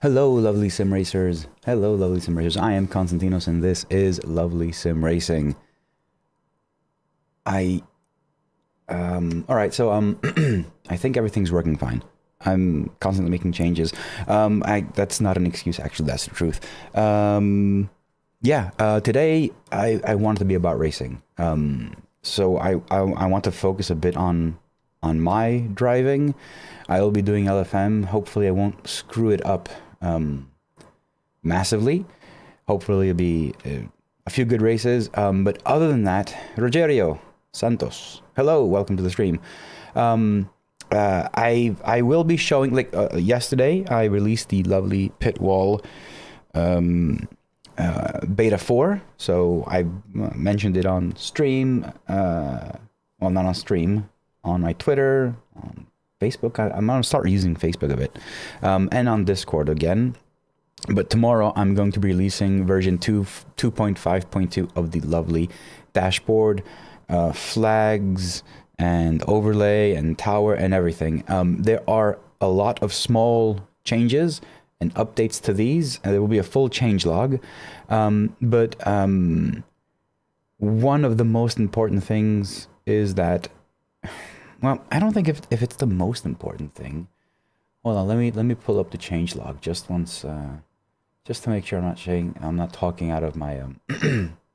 Hello, lovely sim racers. Hello, lovely sim racers. I am Konstantinos, and this is Lovely Sim Racing. All right, so, I think everything's working fine. I'm constantly making changes. That's not an excuse, actually, that's the truth. Today, I wanted to be about racing. So I want to focus a bit on my driving. I will be doing LFM. Hopefully I won't screw it up massively. Hopefully it'll be a few good races. But other than that, Rogerio Santos, hello, welcome to the stream. I will be showing, like, yesterday I released the lovely pitwall beta 4, so I mentioned it on stream, well, not on stream, on my Twitter, on Facebook. I'm gonna start using Facebook a bit, and on Discord again. But tomorrow I'm going to be releasing version 2.5.2 of the lovely dashboard, flags and overlay and tower and everything. There are a lot of small changes and updates to these, and there will be a full change log. But one of the most important things is that, well, I don't think if it's the most important thing. Hold on, let me pull up the change log just once, just to make sure I'm not talking out of my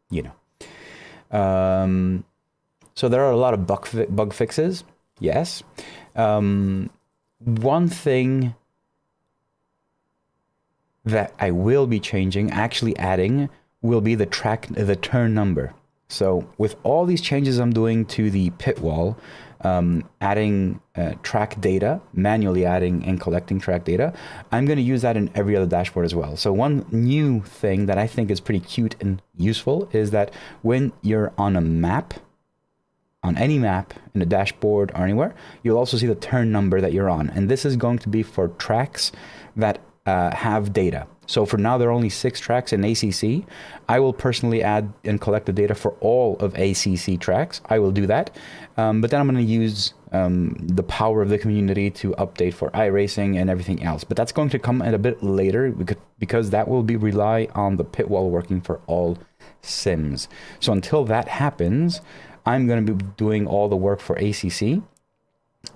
you know. So there are a lot of bug fixes. Yes. One thing that I will be changing, actually adding, will be the turn number. So with all these changes I'm doing to the pit wall, adding track data, manually adding and collecting track data, I'm going to use that in every other dashboard as well. So one new thing that I think is pretty cute and useful is that when you're on a map, on any map in the dashboard or anywhere, you'll also see the turn number that you're on. And this is going to be for tracks that have data. So for now, there are only 6 tracks in ACC. I will personally add and collect the data for all of ACC tracks. I will do that. But then I'm going to use the power of the community to update for iRacing and everything else. But that's going to come at a bit later because that will be rely on the pit wall working for all sims. So until that happens, I'm going to be doing all the work for ACC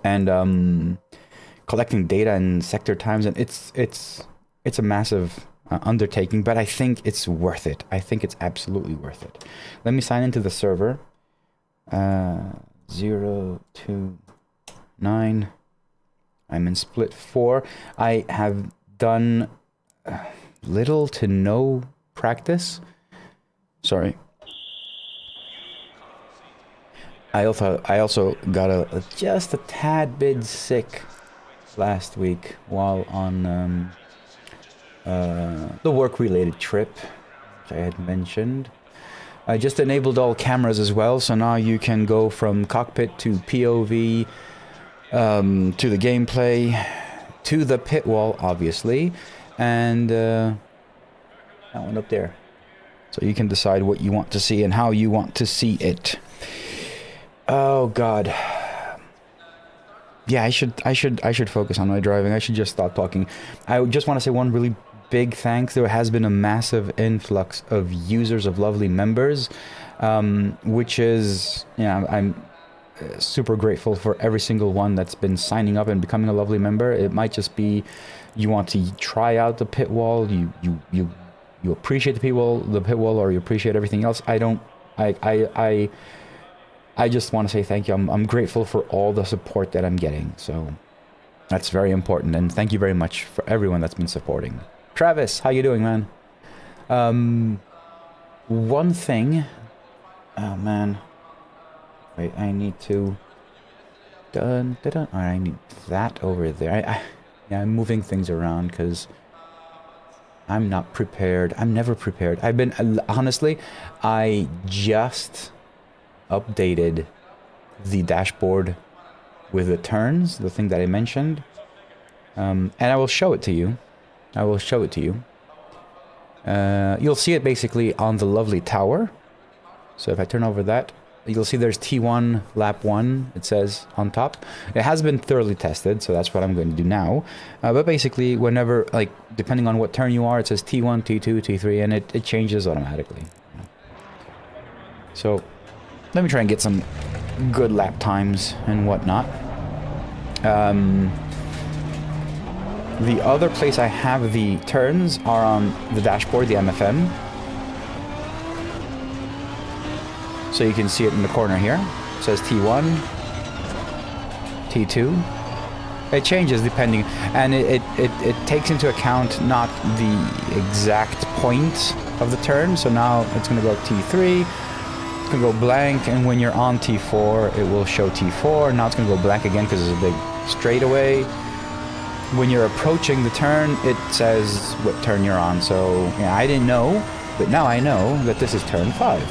and collecting data and sector times, and it's a massive undertaking, but I think it's worth it. I think it's absolutely worth it. Let me sign into the server. 029. I'm in split 4. I have done little to no practice. Sorry. I also got just a tad bit sick last week while on the work-related trip, which I had mentioned. I just enabled all cameras as well, so now you can go from cockpit to POV, to the gameplay, to the pit wall, obviously, and that one up there. So you can decide what you want to see and how you want to see it. Oh God. Yeah, I should focus on my driving. I should just stop talking. I just want to say one really big thanks. There has been a massive influx of users, of lovely members, which is, I'm super grateful for every single one that's been signing up and becoming a lovely member. It might just be you want to try out the pit wall, you appreciate the pit wall, or you appreciate everything else. I just want to say thank you. I'm grateful for all the support that I'm getting. So that's very important. And thank you very much for everyone that's been supporting. Travis, how you doing, man? One thing. Oh, man. Wait, I need to... I need that over there. Yeah, I'm moving things around because I'm not prepared. I'm never prepared. Honestly, I just updated the dashboard with the turns, the thing that I mentioned, and I will show it to you. You'll see it basically on the lovely tower. So if I turn over that, you'll see there's T1 lap 1, it says on top. It has been thoroughly tested, so that's what I'm going to do now. But basically, whenever, like, depending on what turn you are, it says T1, T2, T3, and it changes automatically. So, let me try and get some good lap times and whatnot. The other place I have the turns are on the dashboard, the MFM. So you can see it in the corner here. It says T1, T2. It changes depending, and it takes into account not the exact point of the turn. So now it's going to go T3, it's going to go blank, and when you're on T4, it will show T4. Now it's going to go blank again because it's a big straightaway. When you're approaching the turn, it says what turn you're on. So yeah, I didn't know, but now I know that this is turn 5.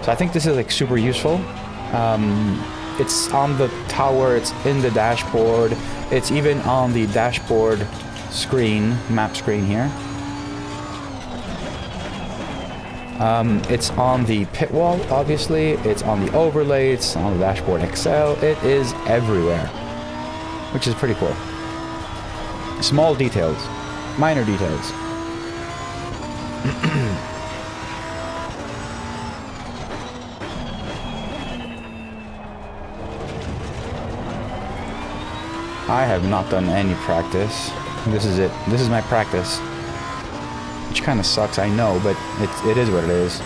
So I think this is like super useful. It's on the tower, it's in the dashboard, it's even on the dashboard screen, map screen here. It's on the pit wall, obviously, it's on the overlay, it's on the dashboard Excel, it is everywhere, which is pretty cool. Small details, minor details. I have not done any practice. This is it. This is my practice. Which kind of sucks, I know, but it is what it is.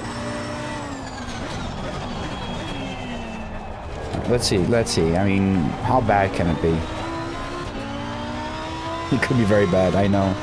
Let's see. I mean, how bad can it be? It could be very bad, I know.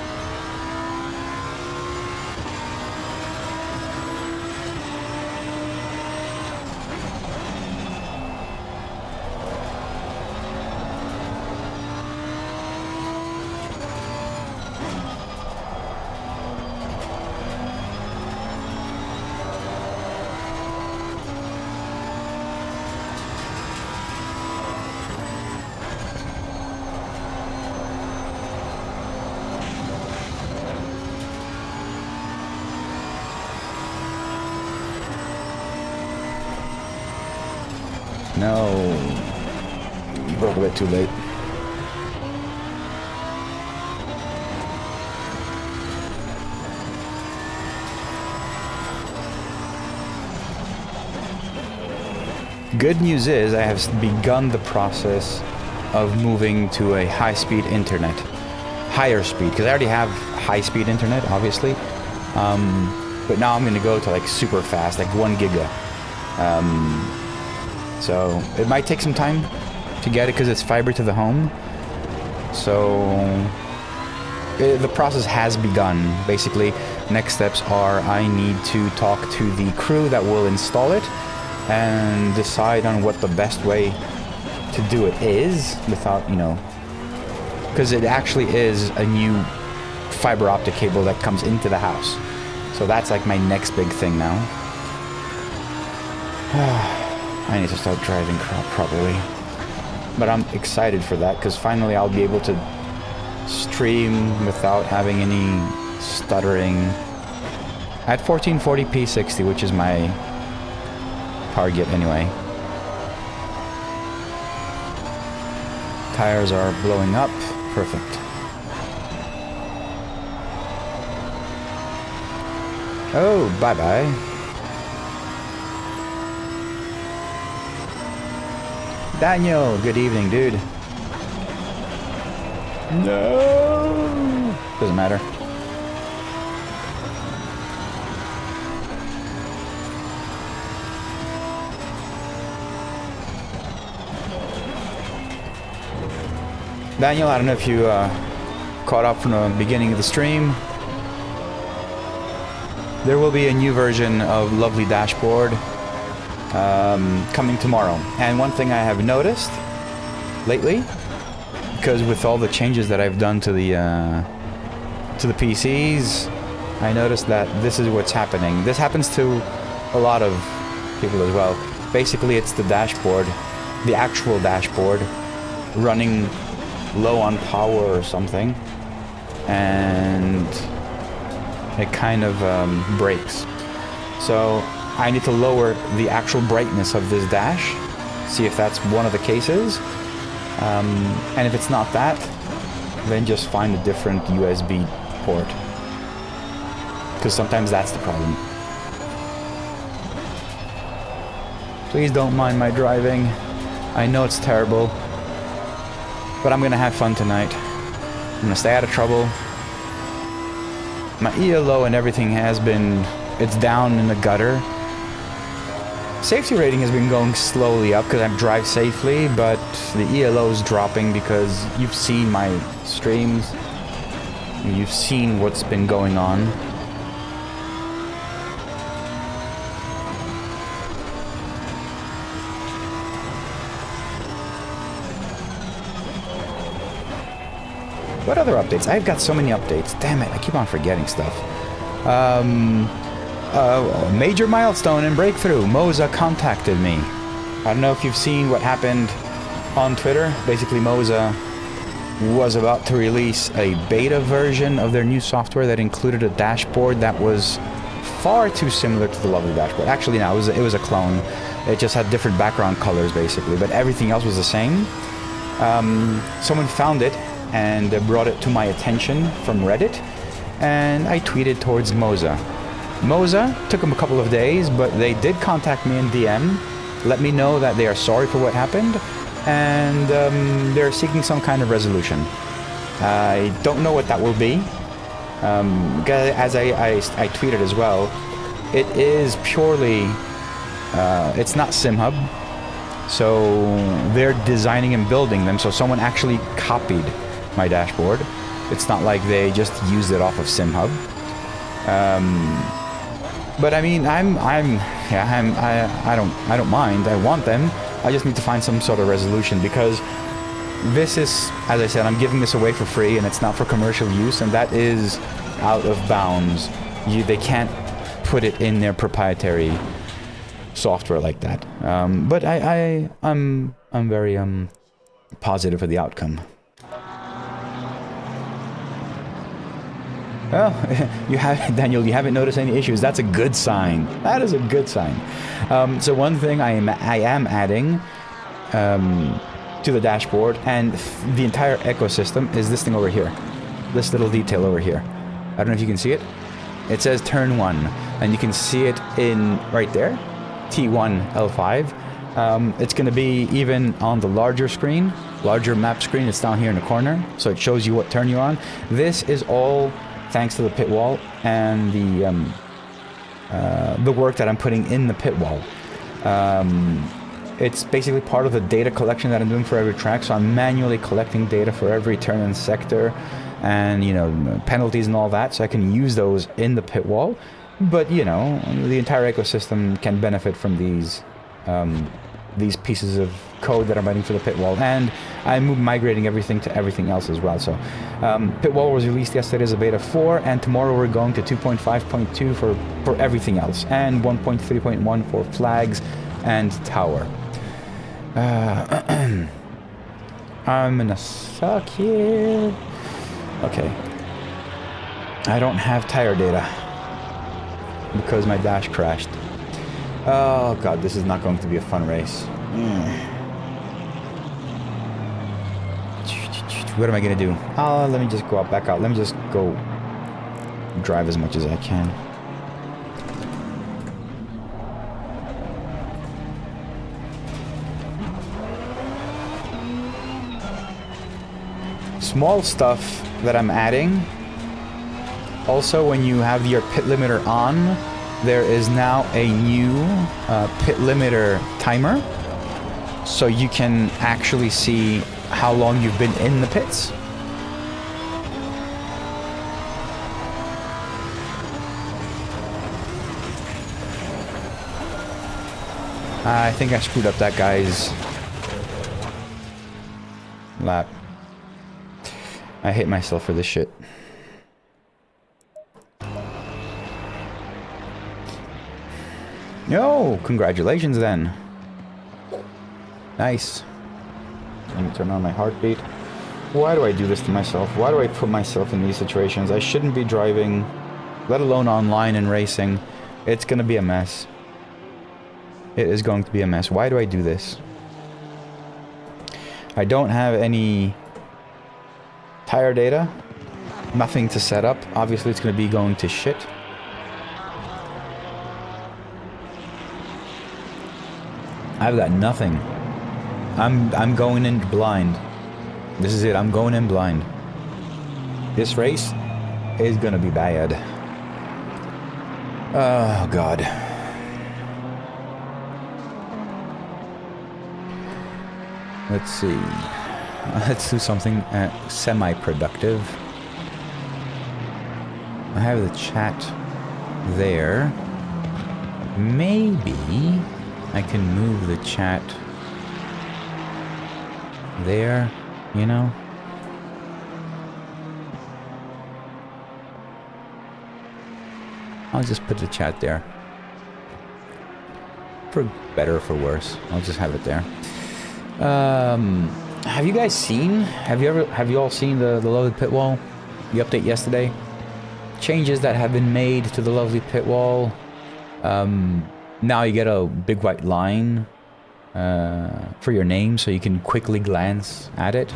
No, you broke a bit too late. Good news is I have begun the process of moving to a high-speed internet. Higher speed, because I already have high-speed internet, obviously. But now I'm going to go to like super fast, like 1 giga. So it might take some time to get it because it's fiber to the home. So the process has begun. Basically, next steps are I need to talk to the crew that will install it and decide on what the best way to do it is without, you know, because it actually is a new fiber optic cable that comes into the house. So that's like my next big thing now. I need to start driving properly. But I'm excited for that because finally I'll be able to stream without having any stuttering at 1440p 60, which is my target anyway. Tires are blowing up. Perfect. Oh, bye-bye. Daniel, good evening, dude. No! Doesn't matter. Daniel, I don't know if you caught up from the beginning of the stream. There will be a new version of Lovely Dashboard coming tomorrow. And one thing I have noticed lately, because with all the changes that I've done to the PCs, I noticed that this is what's happening. This happens to a lot of people as well. Basically, it's the dashboard, the actual dashboard, running low on power or something, and it kind of breaks. So I need to lower the actual brightness of this dash, see if that's one of the cases. And if it's not that, then just find a different USB port. Because sometimes that's the problem. Please don't mind my driving. I know it's terrible, but I'm gonna have fun tonight. I'm gonna stay out of trouble. My ELO and everything has been, it's down in the gutter. Safety rating has been going slowly up because I drive safely, but the ELO is dropping because you've seen my streams. You've seen what's been going on. What other updates? I've got so many updates. Damn it, I keep on forgetting stuff. Major milestone and breakthrough. Moza contacted me. I don't know if you've seen what happened on Twitter. Basically, Moza was about to release a beta version of their new software that included a dashboard that was far too similar to the lovely dashboard. Actually, no, it was a clone. It just had different background colors, basically, but everything else was the same. Someone found it and brought it to my attention from Reddit, and I tweeted towards Moza. Moza took them a couple of days, but they did contact me in DM, let me know that they are sorry for what happened, and they're seeking some kind of resolution. I don't know what that will be. As I tweeted as well, it is purely, it's not SimHub, so they're designing and building them, so someone actually copied my dashboard. It's not like they just used it off of SimHub. But I mean, I don't mind. I want them. I just need to find some sort of resolution, because this is, as I said, I'm giving this away for free, and it's not for commercial use, and that is out of bounds. They can't put it in their proprietary software like that. But I'm very positive for the outcome. Well, Daniel, you haven't noticed any issues. That's a good sign. That is a good sign. So one thing I am adding to the dashboard and the entire ecosystem is this thing over here. This little detail over here. I don't know if you can see it. It says turn 1, and you can see it in right there, T1 L5. It's going to be even on the larger screen, larger map screen. It's down here in the corner, so it shows you what turn you're on. This is all thanks to the pit wall and the work that I'm putting in the pit wall. It's basically part of the data collection that I'm doing for every track, so I'm manually collecting data for every turn and sector, and penalties and all that, so I can use those in the pit wall. But the entire ecosystem can benefit from these pieces of code that I'm writing for the pit wall, and I'm migrating everything to everything else as well. So pit wall was released yesterday as a beta 4, and tomorrow we're going to 2.5.2 for everything else, and 1.3.1 for flags and tower. I'm gonna suck here. Okay, I don't have tire data because my dash crashed. Oh god, this is not going to be a fun race. What am I gonna do? Let me just go back out. Let me just go drive as much as I can. Small stuff that I'm adding. Also, when you have your pit limiter on, there is now a new pit limiter timer, so you can actually see how long you've been in the pits. I think I screwed up that guy's lap. I hate myself for this shit. Yo, congratulations then. Nice. Let me turn on my heartbeat. Why do I do this to myself? Why do I put myself in these situations? I shouldn't be driving, let alone online and racing. It's gonna be a mess. it is going to be a mess. Why do I do this? I don't have any tire data. Nothing to set up. Obviously, it's going to be going to shit. I've got nothing. I'm going in blind. This is it. I'm going in blind. This race is going to be bad. Oh, God. Let's see. Let's do something semi-productive. I have the chat there. Maybe I can move the chat there, you know? I'll just put the chat there. For better or for worse. I'll just have it there. Have you guys seen? Have you all seen the lovely pit wall? The update yesterday? Changes that have been made to the lovely pit wall. Now you get a big white line for your name, so you can quickly glance at it.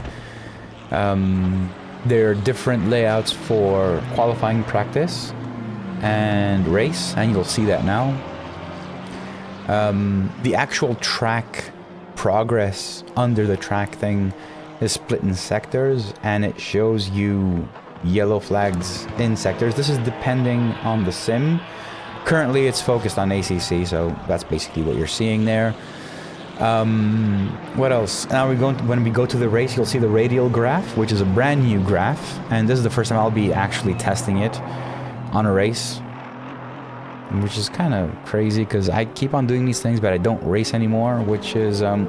There are different layouts for qualifying practice and race, and you'll see that now. The actual track progress under the track thing is split in sectors, and it shows you yellow flags in sectors. This is depending on the sim. Currently it's focused on ACC, so that's basically what you're seeing there. What else? Now when we go to the race, you'll see the radial graph, which is a brand new graph, and this is the first time I'll be actually testing it on a race, which is kind of crazy because I keep on doing these things but I don't race anymore, which is yeah,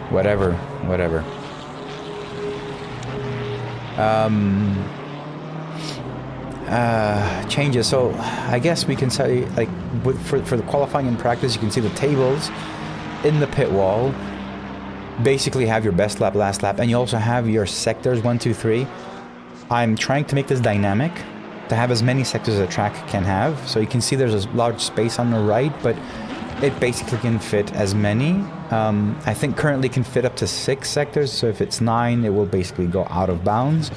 whatever. Changes. So I guess we can say, like, for the qualifying and practice, you can see the tables in the pit wall basically have your best lap, last lap, and you also have your sectors 1, 2, 3. I'm trying to make this dynamic to have as many sectors as a track can have. So you can see there's a large space on the right, but it basically can fit as many. I think currently can fit up to 6 sectors, so if it's 9, it will basically go out of bounds.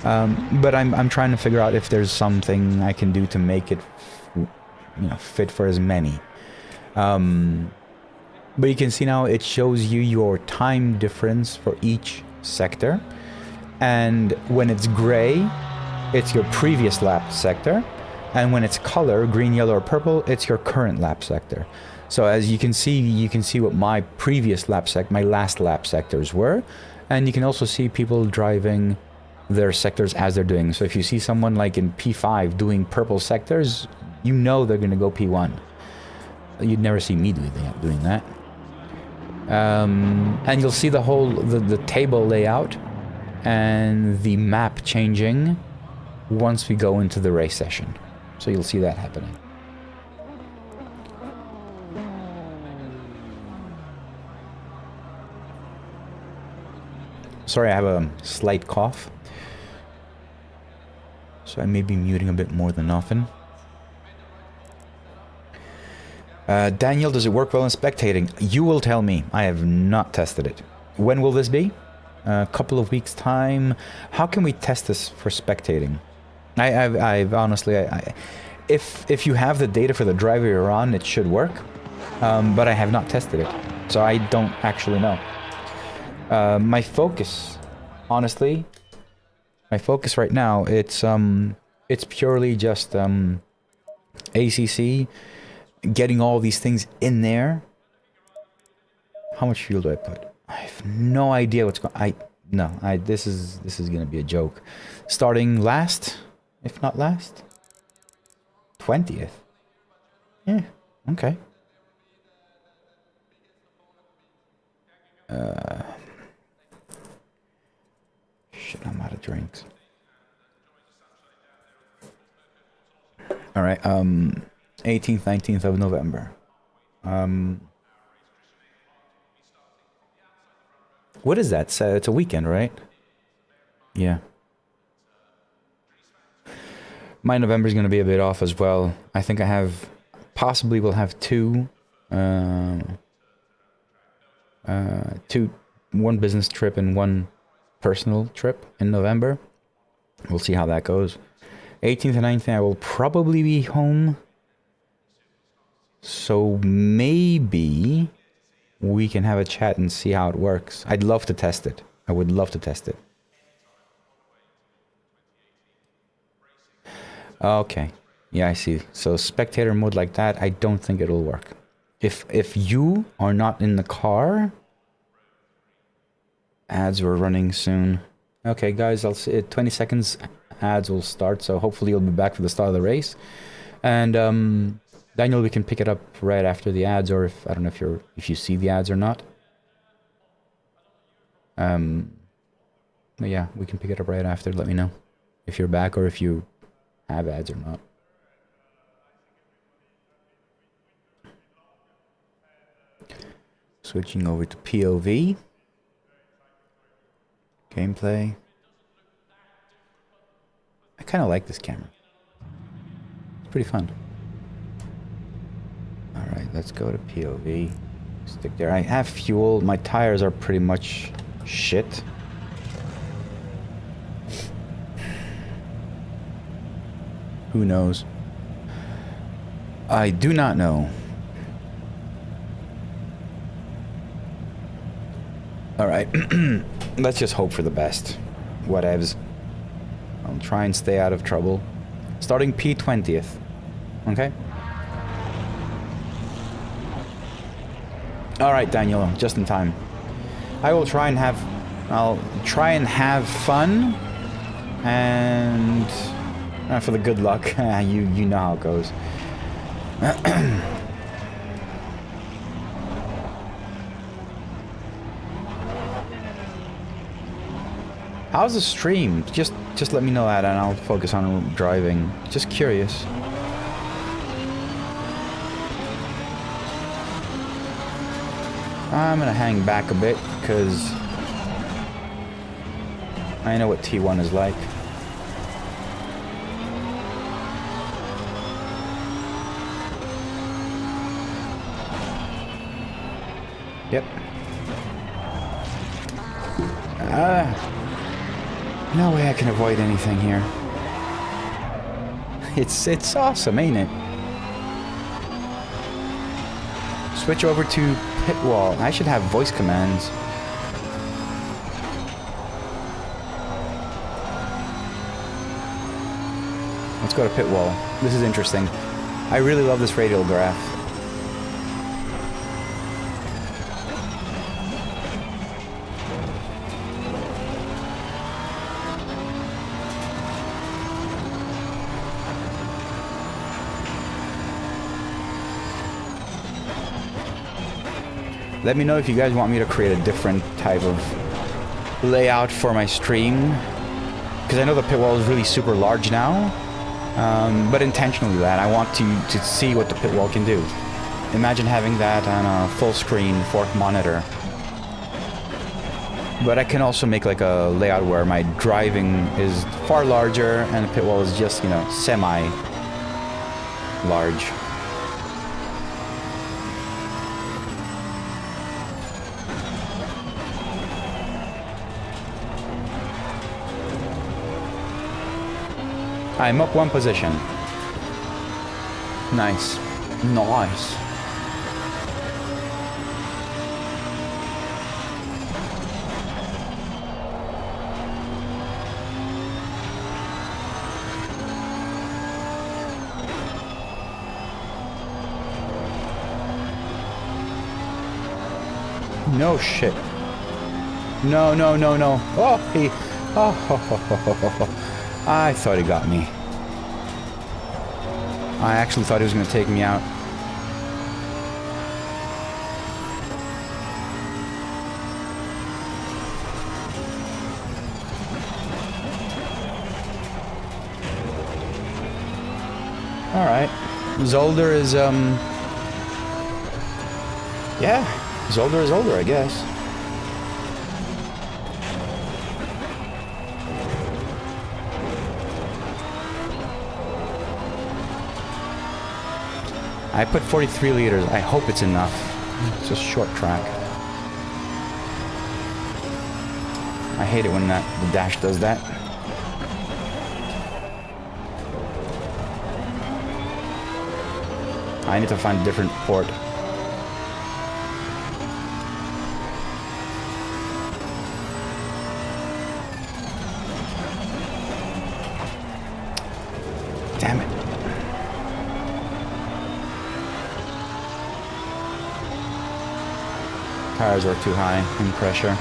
But I'm trying to figure out if there's something I can do to make it, fit for as many. But you can see now it shows you your time difference for each sector. And when it's gray, it's your previous lap sector. And when it's color, green, yellow, or purple, it's your current lap sector. So as you can see what my previous lap my last lap sectors were. And you can also see people driving their sectors as they're doing. So if you see someone like in P5 doing purple sectors, you know they're going to go P1. You'd never see me doing that. And you'll see the table layout and the map changing once we go into the race session. So you'll see that happening. Sorry, I have a slight cough, so I may be muting a bit more than often. Daniel, does it work well in spectating? You will tell me. I have not tested it. When will this be? A couple of weeks' time. How can we test this for spectating? I've honestly, if you have the data for the driver you're on, it should work. But I have not tested it, so I don't actually know. My focus, honestly, right now, it's purely just ACC, getting all these things in there. How much fuel do I put? I have no idea what's going. This is gonna be a joke. Starting last, if not last, 20th. Yeah. Okay. Shit, I'm out of drinks. All right. 18th, 19th of November. What is that? It's a weekend, right? Yeah. My November is going to be a bit off as well. I think I have, possibly will have one business trip and one personal trip in November. We'll see how that goes. 18th and 19th I will probably be home. So maybe we can have a chat and see how it works. I'd love to test it. I would love to test it. Okay. Yeah, I see. So spectator mode like that, I don't think it'll work. If you are not in the car... Ads were running soon. Okay, guys, I'll see it. 20 seconds ads will start, so hopefully you'll be back for the start of the race. And Daniel, we can pick it up right after the ads, or if I don't know if you see the ads or not. But yeah, we can pick it up right after. Let me know if you're back or if you have ads or not. Switching over to POV. Gameplay. I kind of like this camera. It's pretty fun. Alright, let's go to POV. Stick there. I have fuel. My tires are pretty much shit. Who knows? I do not know. Alright. Let's just hope for the best. Whatevs. I'll try and stay out of trouble. Starting P20th. Okay? Alright, Daniel. Just in time. I'll try and have fun. And... for the good luck. you know how it goes. How's the stream? Just let me know that and I'll focus on driving. Just curious. I'm gonna hang back a bit because I know what T1 is like. Yep. No way I can avoid anything here. It's awesome, ain't it? Switch over to pitwall. I should have voice commands. Let's go to pitwall. This is interesting. I really love this radial graph. Let me know if you guys want me to create a different type of layout for my stream. Because I know the pit wall is really super large now. But intentionally that. I want to see what the pit wall can do. Imagine having that on a full screen 4th monitor. But I can also make like a layout where my driving is far larger and the pit wall is just, you know, semi-large. I'm up 1 position. Nice. Nice. No shit. No, no, no, no. Oh, he... Oh, ho, ho, ho, ho, ho, ho. I thought he got me. I actually thought he was going to take me out. Alright. Zolder is, yeah. Zolder is older, I guess. I put 43 liters. I hope it's enough. It's a short track. I hate it when the dash does that. I need to find a different port. Damn it. Tires are too high in pressure.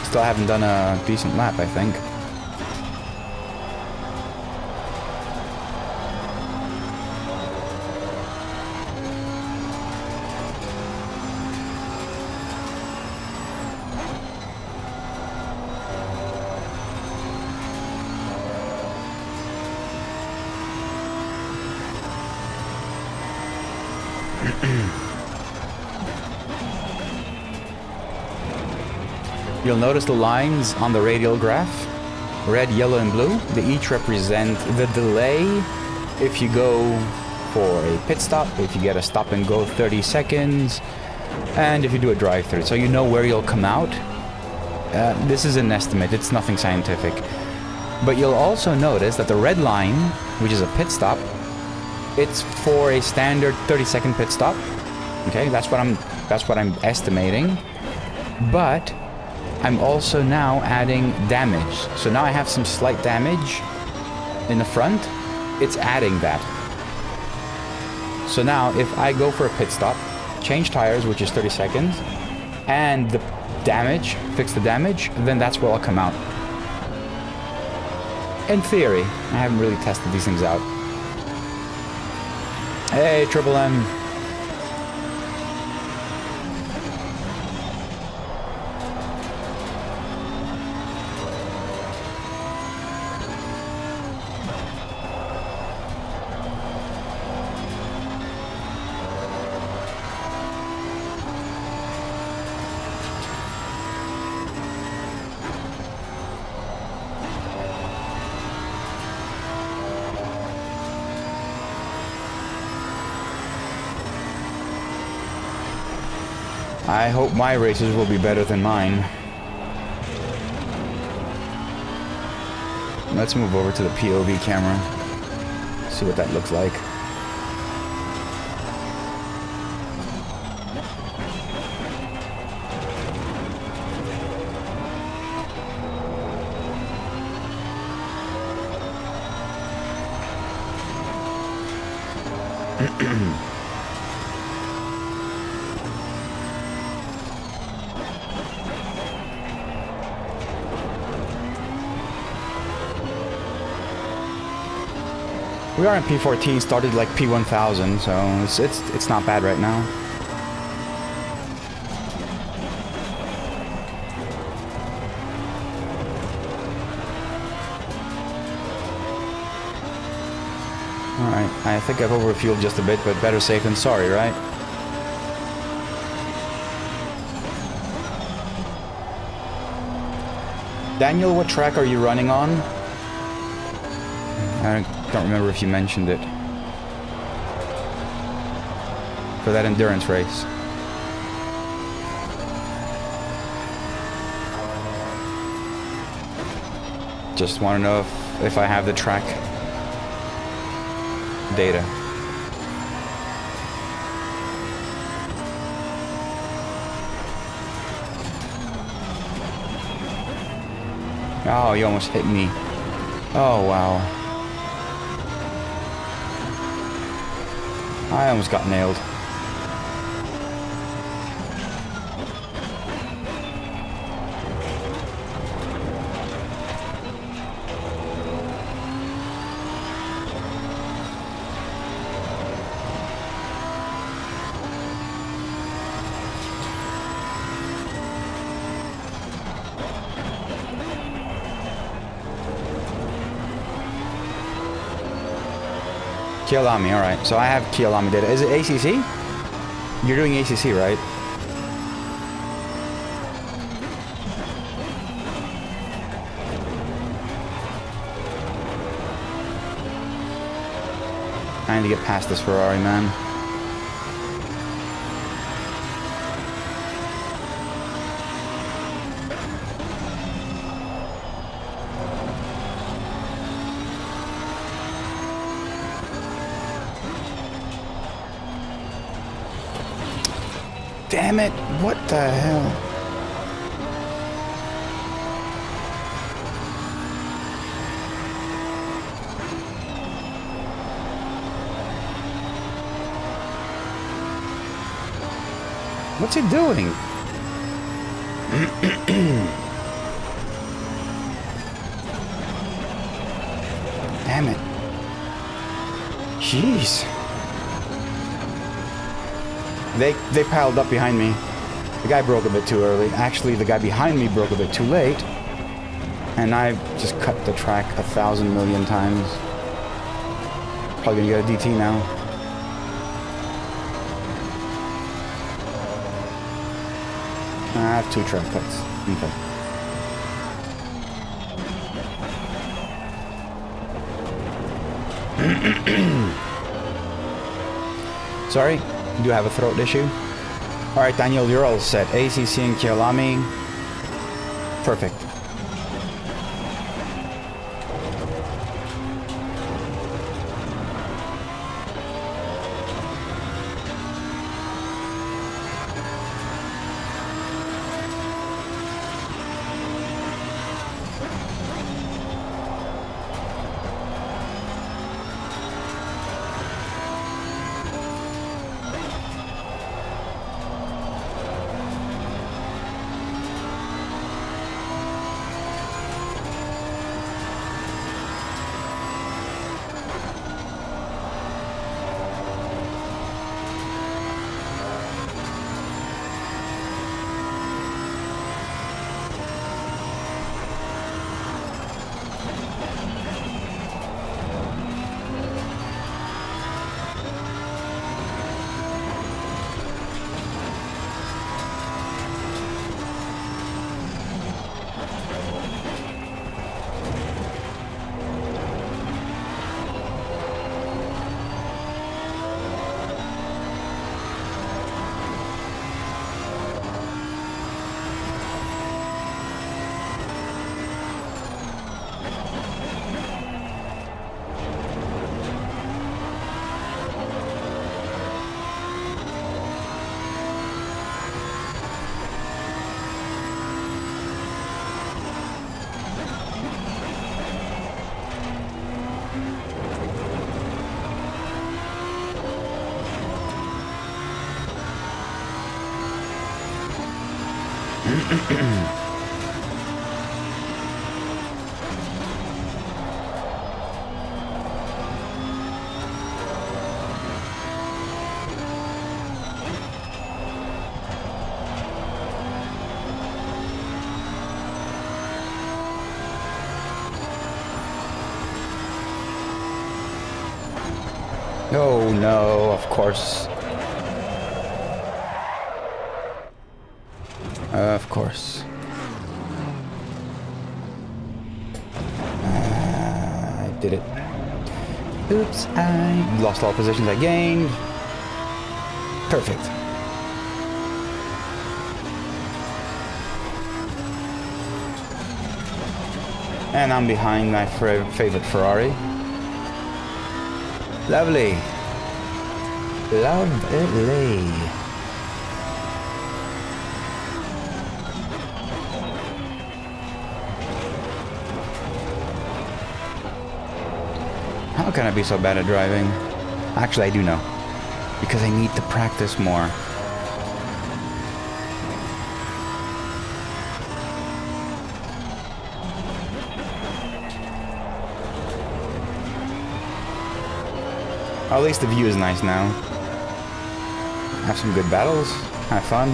Still haven't done a decent lap, I think. You'll notice the lines on the radial graph, red, yellow, and blue. They each represent the delay if you go for a pit stop, if you get a stop and go 30 seconds, and if you do a drive-through. So you know where you'll come out. This is an estimate, it's nothing scientific. But you'll also notice that the red line, which is a pit stop, it's for a standard 30-second pit stop. Okay, that's what I'm estimating. But I'm also now adding damage. So now I have some slight damage in the front. It's adding that. So now if I go for a pit stop, change tires, which is 30 seconds, and the damage, fix the damage, then that's where I'll come out. In theory, I haven't really tested these things out. Hey, Triple M. I hope my races will be better than mine. Let's move over to the POV camera. See what that looks like. We are in P14, started like P1000, so it's not bad right now. Alright, I think I've overfueled just a bit, but better safe than sorry, right? Daniel, what track are you running on? I don't remember if you mentioned it. For that endurance race. Just want to know if I have the track data. Oh, you almost hit me. Oh, wow. I almost got nailed. Kialami, alright. So I have Kialami data. Is it ACC? You're doing ACC, right? I need to get past this Ferrari, man. Damn it! What the hell? What's he doing? Damn it. Jeez. They piled up behind me. The guy broke a bit too early. Actually, the guy behind me broke a bit too late. And I just cut the track 1,000 million times. Probably gonna get a DT now. I have 2 track cuts. Okay. Sorry, you do have a throat issue. Alright, Daniel, you're all set. ACC and Kialami. Perfect. Oh no, of course. Of course. I did it. Oops, I lost all positions I gained. Perfect. And I'm behind my favorite Ferrari. Lovely. Lovely. How can I be so bad at driving? Actually, I do know. Because I need to practice more. At least the view is nice now. Have some good battles. Have fun.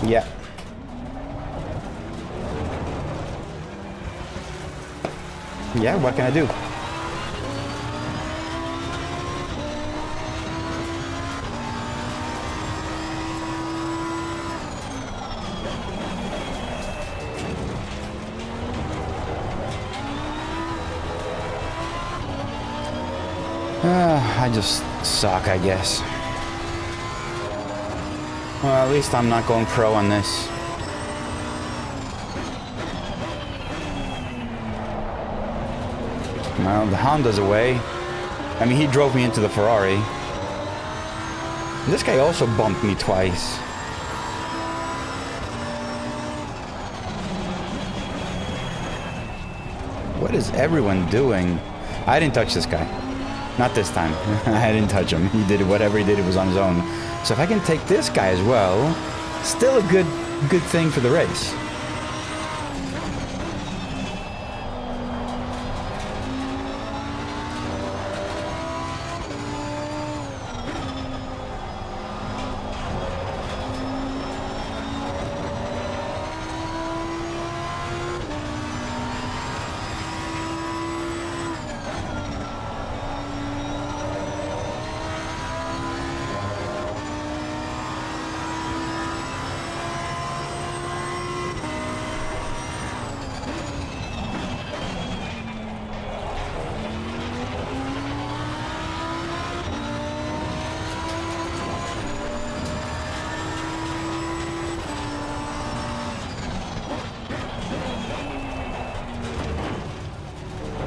Yeah. Yeah, what can I do? I just suck, I guess. Well, at least I'm not going pro on this. Well, the Honda's away. I mean, he drove me into the Ferrari. This guy also bumped me twice. What is everyone doing? I didn't touch this guy. Not this time. I didn't touch him. He did whatever he did, it was on his own. So if I can take this guy as well, still a good thing for the race.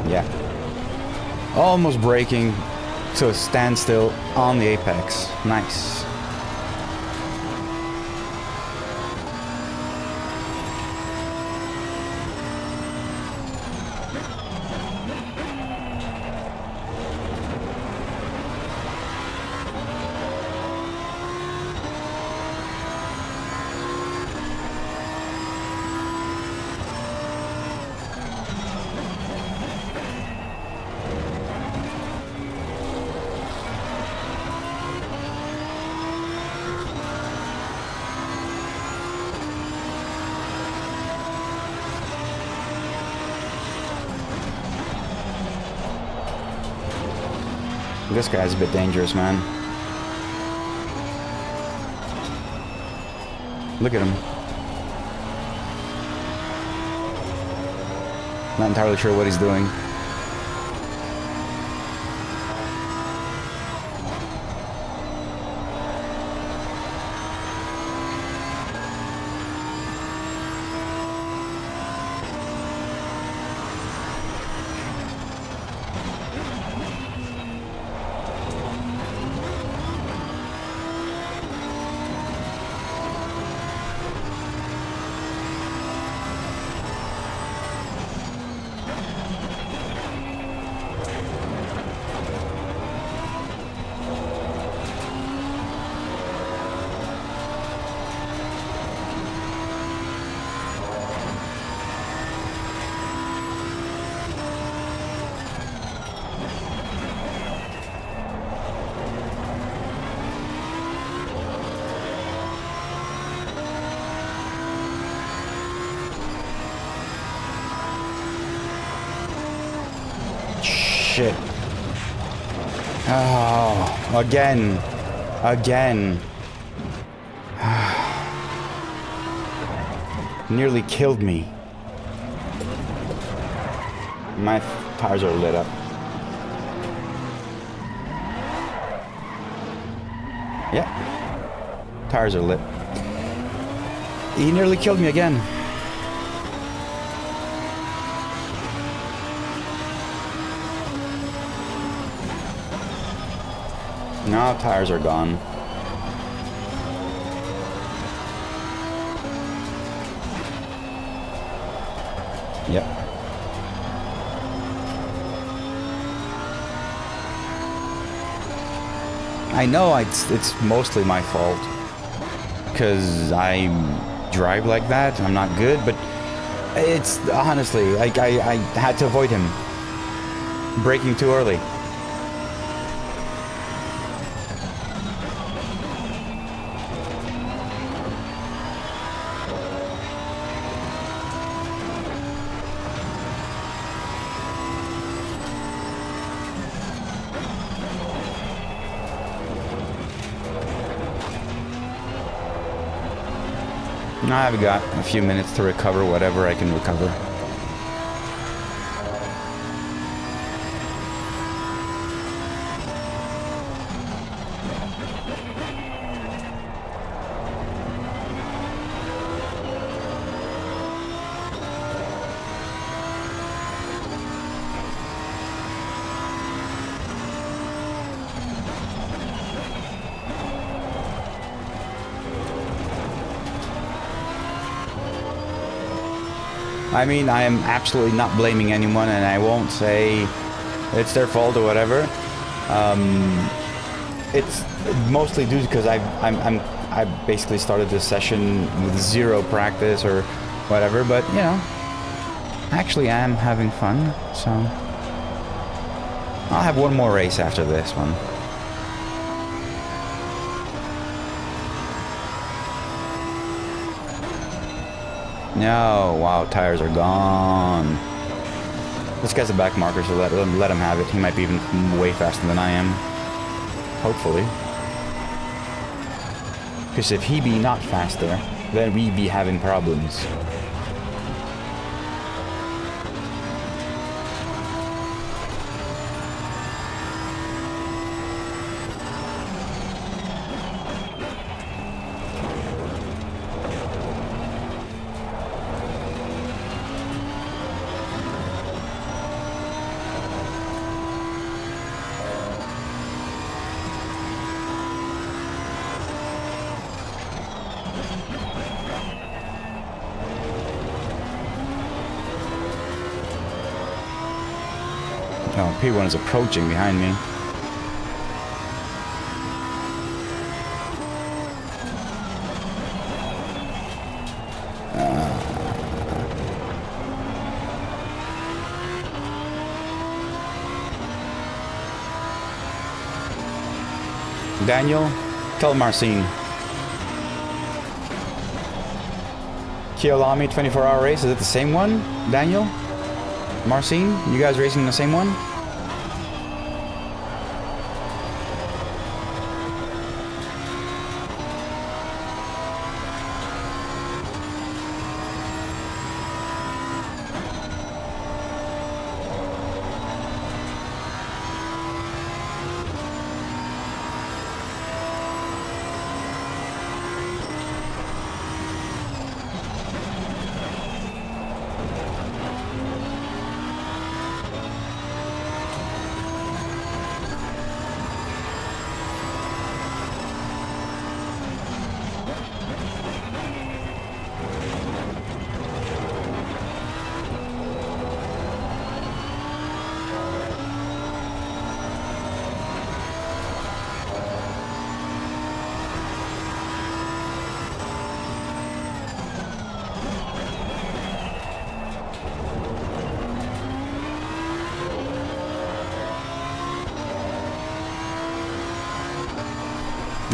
Yeah. Almost braking to a standstill on the apex. Nice. This guy's a bit dangerous, man. Look at him. Not entirely sure what he's doing. Shit. Oh, again. Again. Nearly killed me. My tires are lit up. Yeah. Tires are lit. He nearly killed me again. Now tires are gone. Yep. I know it's mostly my fault because I drive like that. I'm not good, but it's honestly like I had to avoid him braking too early. I've got a few minutes to recover whatever I can recover. I mean, I am absolutely not blaming anyone, and I won't say it's their fault or whatever. It's mostly due because I basically started this session with zero practice or whatever. But you know, actually, I am having fun. So I'll have one more race after this one. No, wow, tires are gone. This guy's a back marker, so let him have it. He might be even way faster than I am. Hopefully. Because if he be not faster, then we be having problems. Oh, P1 is approaching behind me. Daniel, tell Marcin. Kiolami 24-hour race, is it the same one? Daniel? Marcin, you guys racing the same one?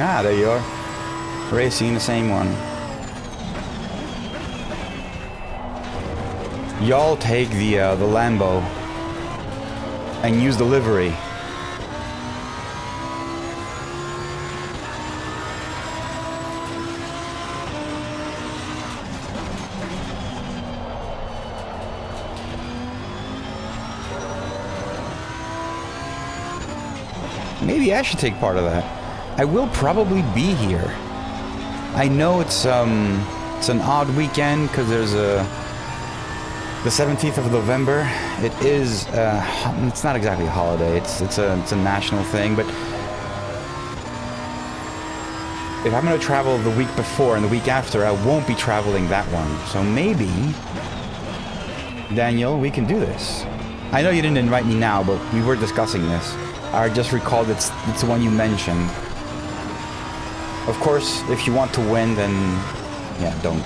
Ah, there you are. Racing the same one. Y'all take the Lambo and use the livery. Maybe I should take part of that. I will probably be here. I know it's an odd weekend because there's the 17th of November. It is it's not exactly a holiday. It's a national thing, but if I'm going to travel the week before and the week after, I won't be traveling that one. So maybe, Daniel, we can do this. I know you didn't invite me now, but we were discussing this. I just recalled it's the one you mentioned. Of course, if you want to win, then yeah, don't.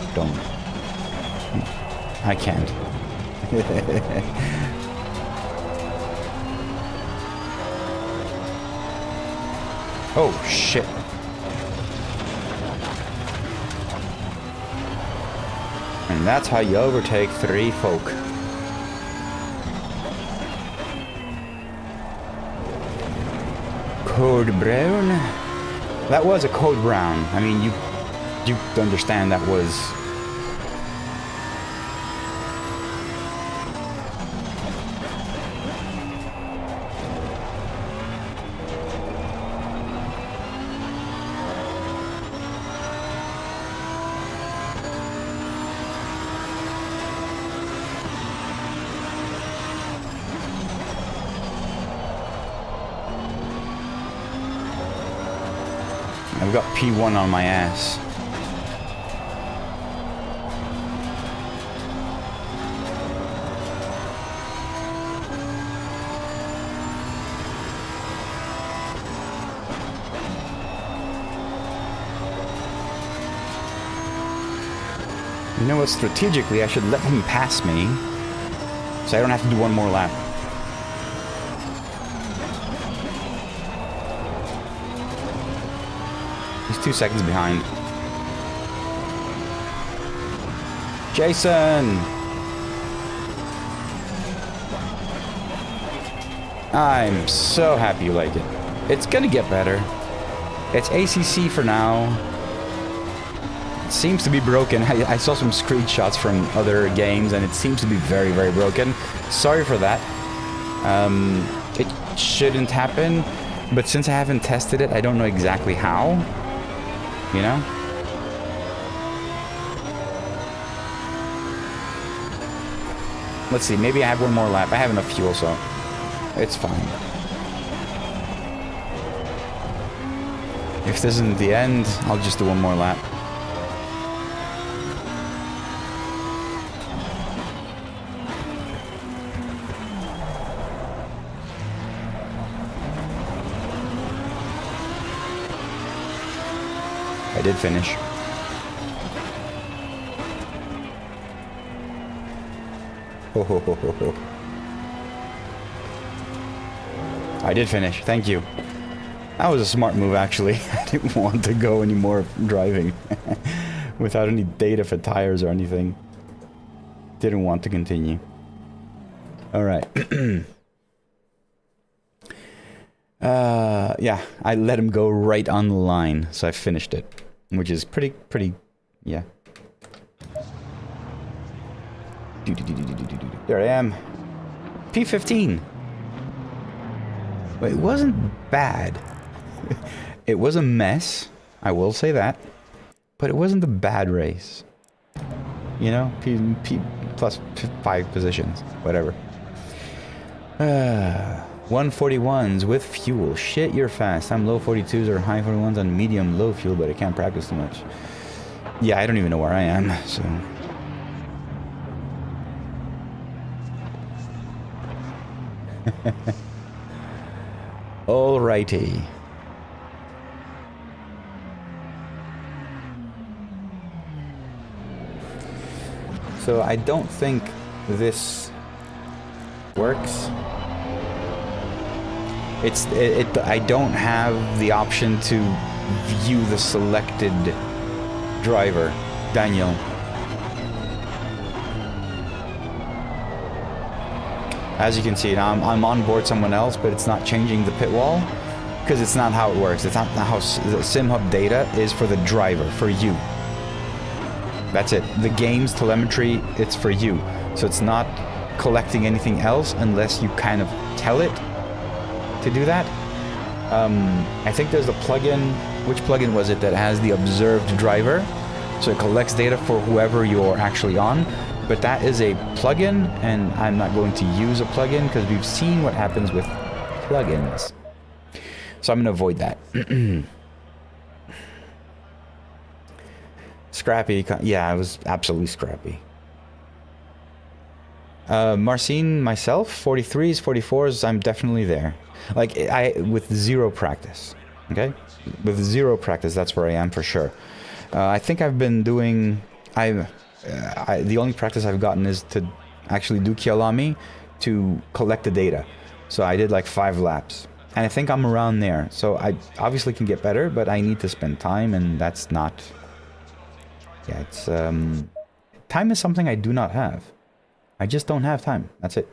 I can't. Oh shit. And that's how you overtake 3 folk. Code brown? That was a code brown. I mean, you understand that was I've got P1 on my ass. You know what, strategically, I should let him pass me, so I don't have to do one more lap. He's 2 seconds behind. Jason! I'm so happy you like it. It's gonna get better. It's ACC for now. Seems to be broken. I saw some screenshots from other games and it seems to be very, very broken. Sorry for that. It shouldn't happen, but since I haven't tested it, I don't know exactly how. You know? Let's see, maybe I have one more lap. I have enough fuel, so it's fine. If this isn't the end, I'll just do one more lap. I did finish. Ho, ho, ho, ho, ho. I did finish. Thank you. That was a smart move, actually. I didn't want to go anymore driving without any data for tires or anything. Didn't want to continue. All right. Yeah, I let him go right on the line, so I finished it, which is pretty, yeah. There I am. P15. Well, it wasn't bad. It was a mess, I will say that, but it wasn't a bad race. You know, P plus 5 positions, whatever. 141s with fuel. Shit, you're fast. I'm low 42s or high 41s on medium low fuel, but I can't practice too much. Yeah, I don't even know where I am, so... Alrighty. So I don't think this works. I don't have the option to view the selected driver, Daniel. As you can see, now I'm on board someone else, but it's not changing the pit wall because it's not how it works. It's not how the SimHub data is for the driver, for you. That's it. The game's telemetry, it's for you. So it's not collecting anything else unless you kind of tell it to do that. I think there's a plugin. Which plugin was it that has the observed driver? So it collects data for whoever you're actually on. But that is a plugin, and I'm not going to use a plugin because we've seen what happens with plugins. So I'm going to avoid that. Scrappy. Yeah, it was absolutely scrappy. Marcin, myself, 43s, 44s, I'm definitely there. Like, with zero practice, okay? With zero practice, that's where I am for sure. I think I've been doing... the only practice I've gotten is to actually do Kialami to collect the data. So I did like 5 laps. And I think I'm around there. So I obviously can get better, but I need to spend time, and that's not... Yeah, it's... time is something I do not have. I just don't have time. That's it.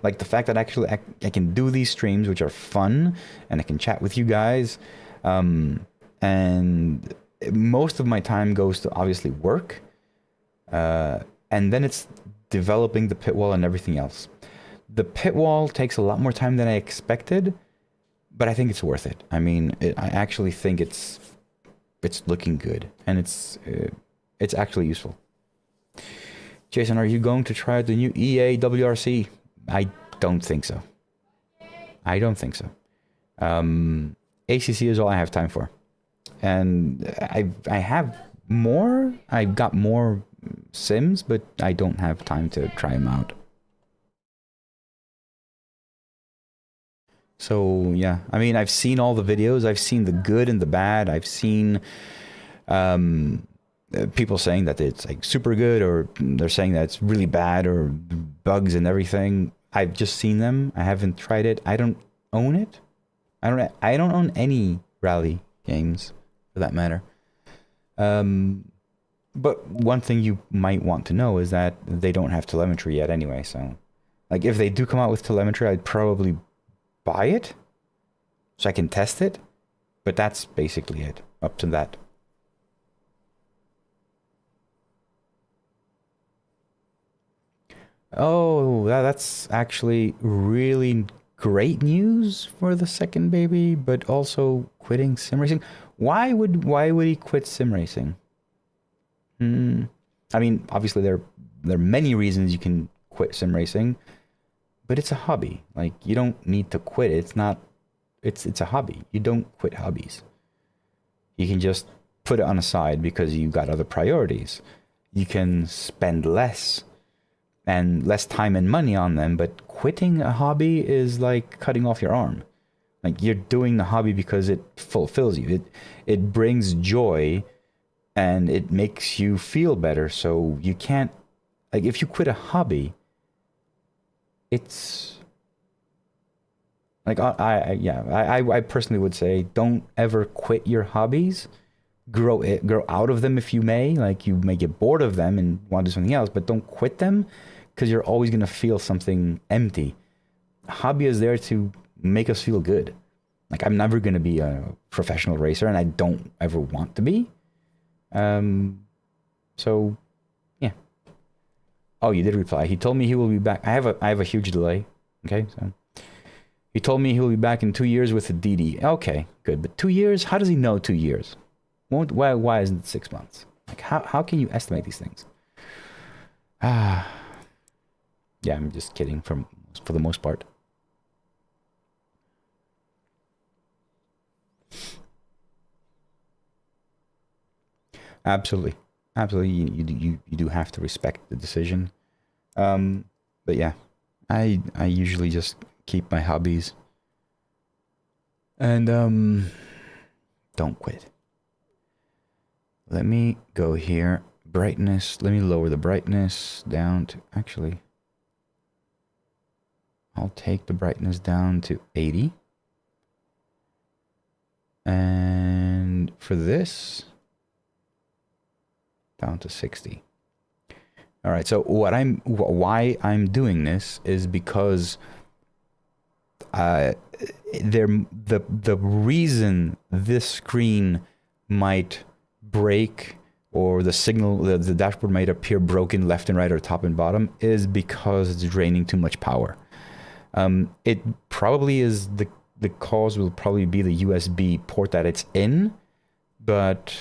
Like the fact that actually I can do these streams, which are fun, and I can chat with you guys. And most of my time goes to obviously work. And then it's developing the pit wall and everything else. The pit wall takes a lot more time than I expected, but I think it's worth it. I mean, I actually think it's looking good, and it's actually useful. Jason, are you going to try the new EA WRC? I don't think so. I don't think so. ACC is all I have time for. and I have more. I've got more sims, but I don't have time to try them out. So yeah, I mean, I've seen all the videos. I've seen the good and the bad. I've seen people saying that it's like super good, or they're saying that it's really bad, or bugs and everything. I've just seen them. I haven't tried it. I don't own it. I don't own any rally games for that matter. But one thing you might want to know is that they don't have telemetry yet anyway. So like if they do come out with telemetry, I'd probably buy it so I can test it. But that's basically it. Up to that. Oh, that's actually really great news for the second baby, but also quitting sim racing. Why would he quit sim racing? I mean, obviously there are many reasons you can quit sim racing, but it's a hobby. Like you don't need to quit it. It's a hobby. You don't quit hobbies. You can just put it on a side because you got other priorities. You can spend less time and money on them, but quitting a hobby is like cutting off your arm. Like you're doing the hobby because it fulfills you. It brings joy and it makes you feel better. So you can't, like if you quit a hobby, it's like I personally would say don't ever quit your hobbies. Grow out of them if you may. Like you may get bored of them and want to do something else, but don't quit them because you're always going to feel something empty. A hobby is there to make us feel good. Like I'm never going to be a professional racer and I don't ever want to be. So yeah. Oh, you did reply. He told me he will be back. I have a huge delay. Okay. So he told me he will be back in 2 years with the DD. Okay, good. But 2 years? How does he know 2 years? Why isn't it 6 months? Like how can you estimate these things? Yeah, I'm just kidding for the most part. Absolutely. You do have to respect the decision. But yeah, I usually just keep my hobbies and don't quit. Let me go here. Brightness. Let me lower the brightness down to, actually, I'll take the brightness down to 80. And for this, down to 60. All right, so why I'm doing this is because the reason this screen might break or the signal, the dashboard might appear broken left and right or top and bottom is because it's draining too much power. It probably is the cause will probably be the USB port that it's in, but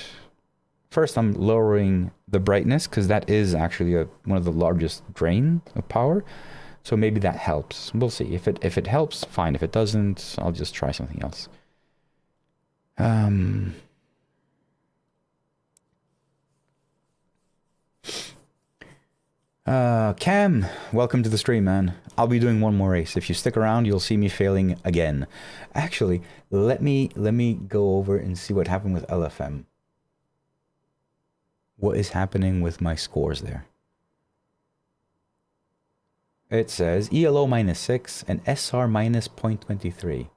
first I'm lowering the brightness because that is actually one of the largest drain of power. So maybe that helps. We'll see. If it helps, fine. If it doesn't, I'll just try something else. Cam, welcome to the stream, man. I'll be doing one more race. If you stick around, you'll see me failing again. Actually, let me go over and see what happened with LFM. What is happening with my scores there? It says ELO -6 and SR -0.23.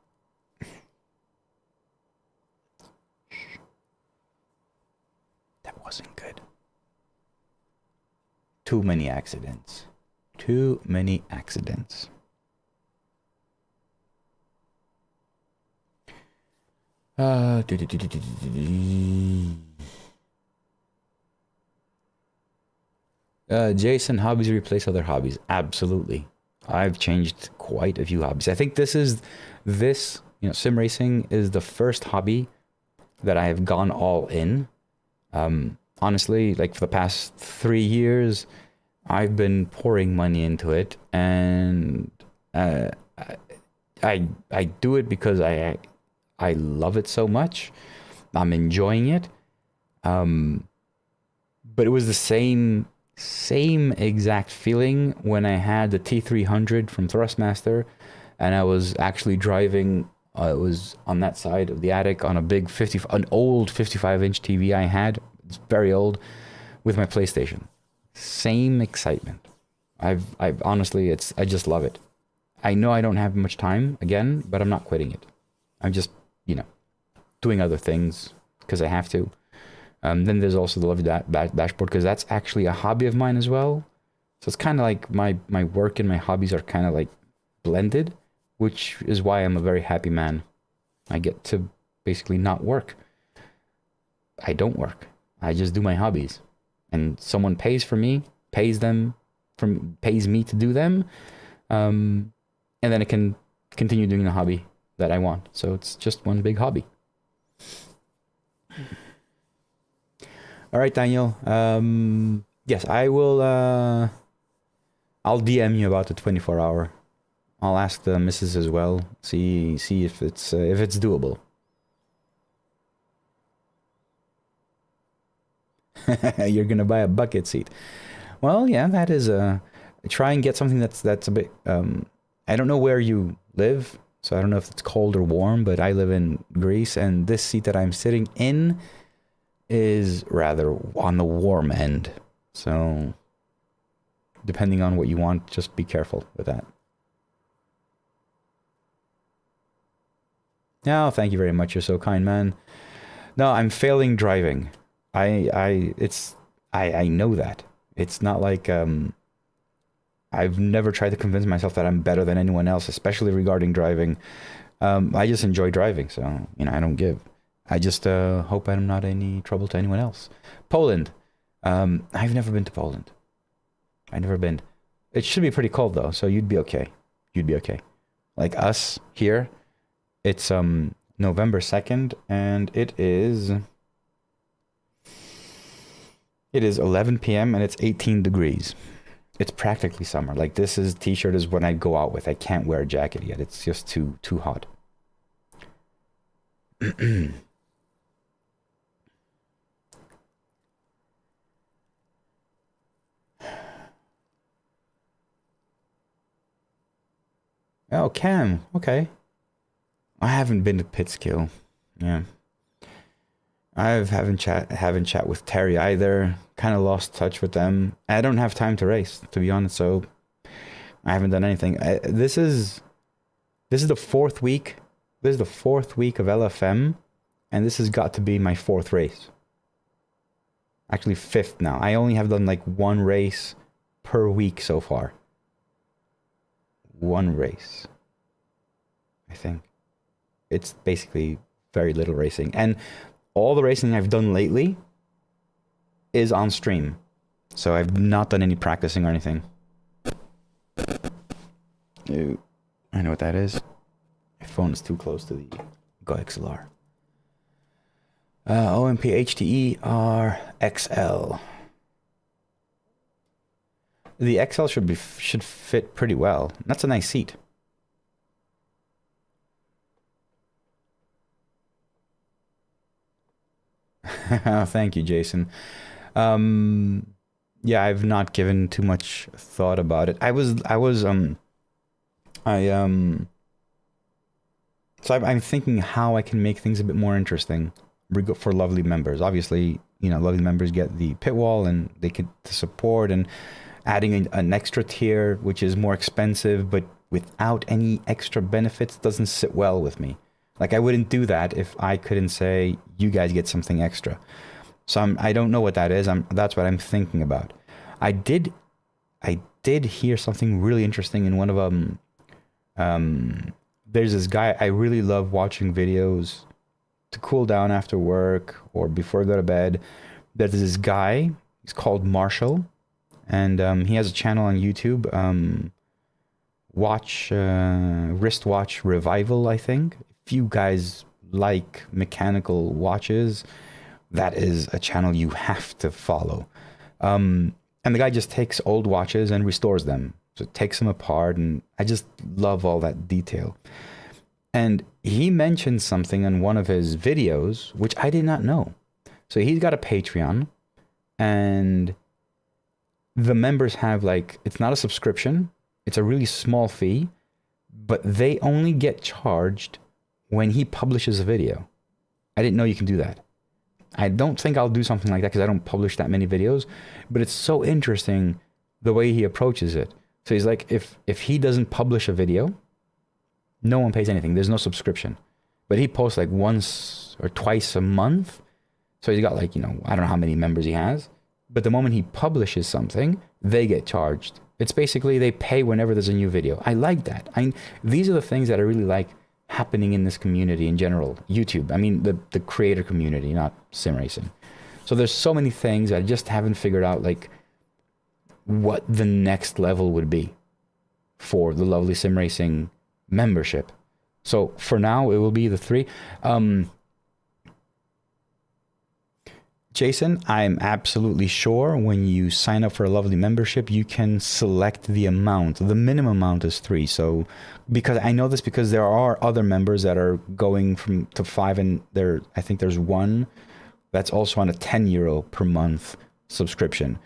That wasn't good. Too many accidents. Too many accidents. Jason, hobbies replace other hobbies. Absolutely. I've changed quite a few hobbies. I think sim racing is the first hobby that I have gone all in. Honestly, like for the past 3 years, I've been pouring money into it, and I do it because I love it so much. I'm enjoying it. But it was the same exact feeling when I had the T300 from Thrustmaster, and I was actually driving. It was on that side of the attic on a big an old 55-inch TV I had. It's very old, with my PlayStation. Same excitement. I've honestly, I just love it. I know I don't have much time again, but I'm not quitting it. I'm just, doing other things because I have to. Then there's also the lovely dashboard, because that's actually a hobby of mine as well. So it's kind of like my work and my hobbies are kind of like blended, which is why I'm a very happy man. I get to basically not work. I don't work. I just do my hobbies, and someone pays me to do them, and then I can continue doing the hobby that I want. So it's just one big hobby. All right, Daniel. Yes, I will. I'll DM you about the 24-hour. I'll ask the missus as well. See if it's doable. You're gonna buy a bucket seat. Well, yeah, that is try and get something that's a bit. I don't know where you live, so I don't know if it's cold or warm. But I live in Greece, and this seat that I'm sitting in is rather on the warm end. So, depending on what you want, just be careful with that. No, thank you very much. You're so kind, man. No, I'm failing driving. I know that. It's not like I've never tried to convince myself that I'm better than anyone else, especially regarding driving. I just enjoy driving, so I don't give. I just hope I'm not any trouble to anyone else. Poland. I've never been to Poland. I've never been. It should be pretty cold though, so you'd be okay. You'd be okay. Like us here, it's November 2nd, and it is 11 p.m. and it's 18 degrees. It's practically summer. Like, this t-shirt is when I go out with. I can't wear a jacket yet. It's just too hot. Oh, Cam. Okay. I haven't been to Pitskill. Yeah. I haven't chat with Terry either. Kind of lost touch with them. I don't have time to race, to be honest. So I haven't done anything. This is the fourth week. This is the fourth week of LFM, and this has got to be my fourth race. Actually, fifth now. I only have done like one race per week so far. One race, I think. It's basically very little racing, and all the racing I've done lately is on stream, so I've not done any practicing or anything. Ew. I know what that is. My phone is too close to the Go XLR. OMP HTE RXL. The XL should fit pretty well. That's a nice seat. Thank you, Jason. Yeah, I've not given too much thought about it. So I'm thinking how I can make things a bit more interesting for lovely members. Obviously, lovely members get the pit wall, and they get the support, and adding an extra tier, which is more expensive, but without any extra benefits, doesn't sit well with me. Like, I wouldn't do that if I couldn't say, you guys get something extra. So I don't know what that is. That's what I'm thinking about. I did hear something really interesting in one of them. There's this guy, I really love watching videos to cool down after work or before I go to bed. There's this guy, he's called Marshall, and he has a channel on YouTube, Wristwatch Revival, I think. If you guys like mechanical watches, that is a channel you have to follow. And the guy just takes old watches and restores them. So takes them apart, and I just love all that detail. And he mentioned something in one of his videos, which I did not know. So he's got a Patreon, and the members have like, it's not a subscription. It's a really small fee, but they only get charged when he publishes a video. I didn't know you can do that. I don't think I'll do something like that because I don't publish that many videos, but it's so interesting the way he approaches it. So he's like, if he doesn't publish a video, no one pays anything. There's no subscription. But he posts like once or twice a month. So he's got like, you know, I don't know how many members he has. But the moment he publishes something, they get charged. It's basically they pay whenever there's a new video. I like that. These are the things that I really like happening in this community in general. YouTube. I mean, the creator community, not Simracing. So there's so many things I just haven't figured out, like, what the next level would be for the lovely Simracing membership. So for now, it will be the 3. Jason, I'm absolutely sure when you sign up for a lovely membership, you can select the amount. The minimum amount is 3. So, because I know this because there are other members that are going to 5, and I think there's one that's also on a €10 per month subscription.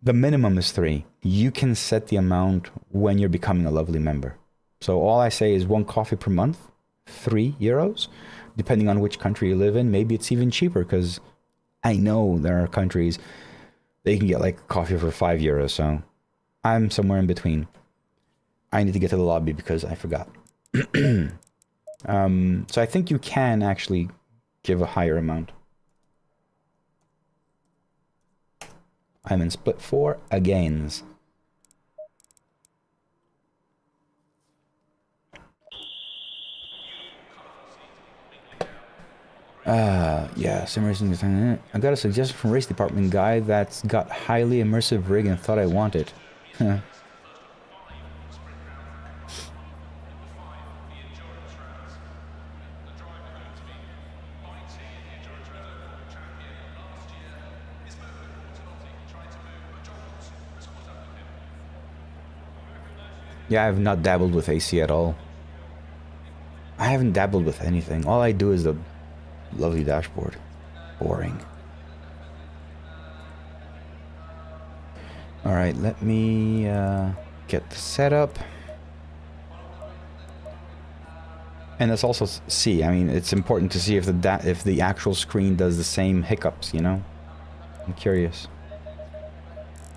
The minimum is 3. You can set the amount when you're becoming a lovely member. So all I say is 1 coffee per month, €3, depending on which country you live in. Maybe it's even cheaper because I know there are countries they can get like coffee for €5. So I'm somewhere in between. I need to get to the lobby because I forgot. So I think you can actually give a higher amount. I'm in split 4 agains. Yeah, Simracing. I got a suggestion from race department guy that's got highly immersive rig and thought I want it. Yeah, I have not dabbled with AC at all. I haven't dabbled with anything. All I do is the lovely dashboard. Boring. Alright, let me get the setup. And let's also see, I mean, it's important to see if the actual screen does the same hiccups, you know? I'm curious.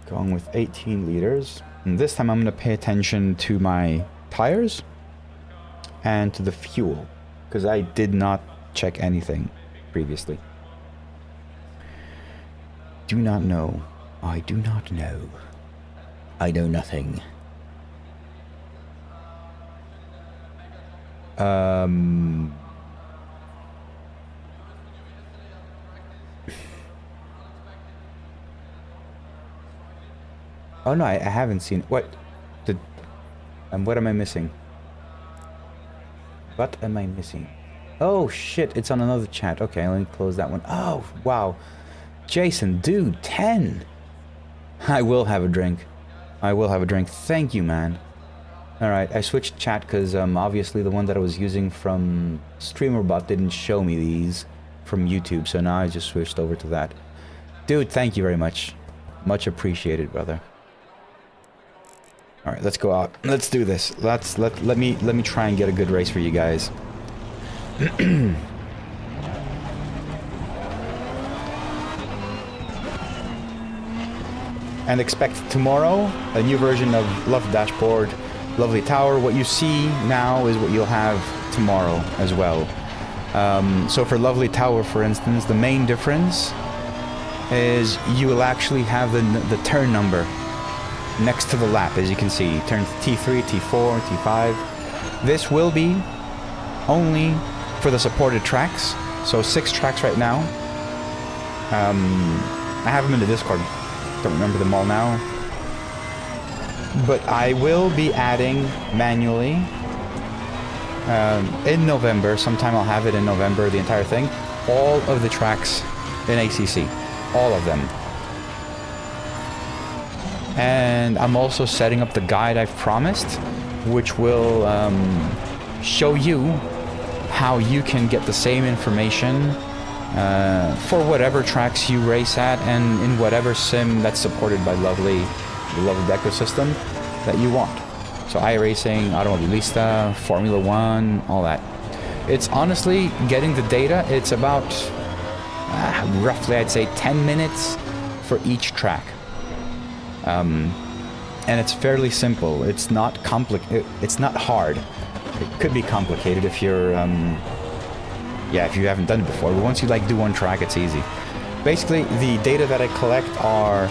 Going with 18 liters. And this time I'm going to pay attention to my tires and to the fuel, because I did not check anything previously. Do not know. I do not know. I know nothing. Oh no, I haven't seen what. What am I missing? What am I missing? Oh shit! It's on another chat. Okay, let me close that one. Oh wow, Jason, dude, 10. I will have a drink. I will have a drink. Thank you, man. All right, I switched chat because obviously the one that I was using from StreamerBot didn't show me these from YouTube, so now I just switched over to that. Dude, thank you very much. Much appreciated, brother. All right, let's go out. Let's do this. Let me try and get a good race for you guys. And expect tomorrow a new version of Love Dashboard, Lovely Tower. What you see now is what you'll have tomorrow as well. So for Lovely Tower, for instance, the main difference is you will actually have the turn number next to the lap, as you can see. Turns T3, T4, T5. This will be only for the supported tracks. So 6 tracks right now. I have them in the Discord. Don't remember them all now. But I will be adding manually in November. Sometime I'll have it in November, the entire thing. All of the tracks in ACC. All of them. And I'm also setting up the guide I've promised, which will show you how you can get the same information for whatever tracks you race at and in whatever sim that's supported by the lovely ecosystem that you want. So iRacing, Automobilista, Formula One, all that. It's honestly getting the data. It's about roughly, I'd say, 10 minutes for each track. And it's fairly simple. It's not it's not hard. It could be complicated if you're, if you haven't done it before. But once you like do one track, it's easy. Basically, the data that I collect are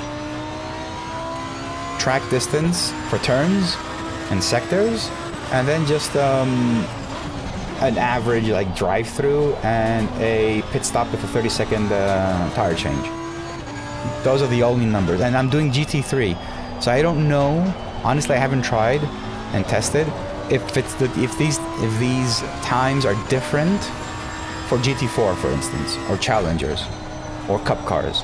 track distance for turns and sectors, and then just an average like drive-through and a pit stop with a 30-second tire change. Those are the only numbers, and I'm doing GT3, so I don't know. Honestly, I haven't tried and tested if these times are different for GT4, for instance, or Challengers, or Cup cars.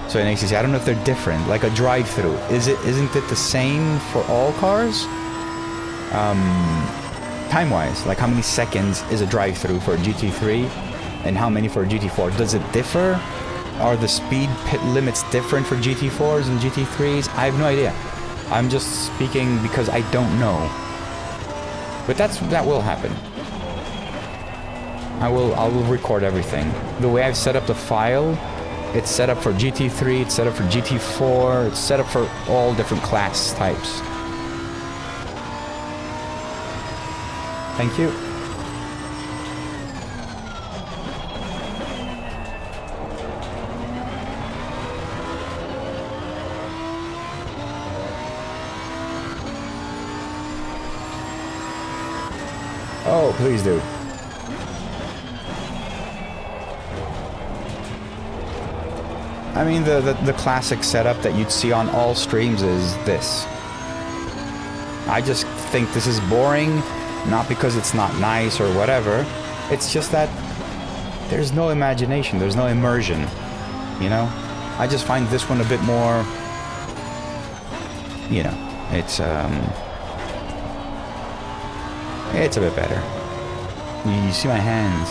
So in ACC, I don't know if they're different. Like a drive-through, isn't it the same for all cars? Time-wise, like how many seconds is a drive-through for a GT3 and how many for a GT4? Does it differ? Are the speed pit limits different for GT4s and GT3s? I have no idea. I'm just speaking because I don't know. But that will happen. I will record everything. The way I've set up the file, it's set up for GT3, it's set up for GT4, it's set up for all different class types. Thank you. Oh, please do. I mean, the classic setup that you'd see on all streams is this. I just think this is boring. Not because it's not nice or whatever, it's just that there's no imagination, there's no immersion, you know? I just find this one a bit more, you know, it's a bit better. You see my hands.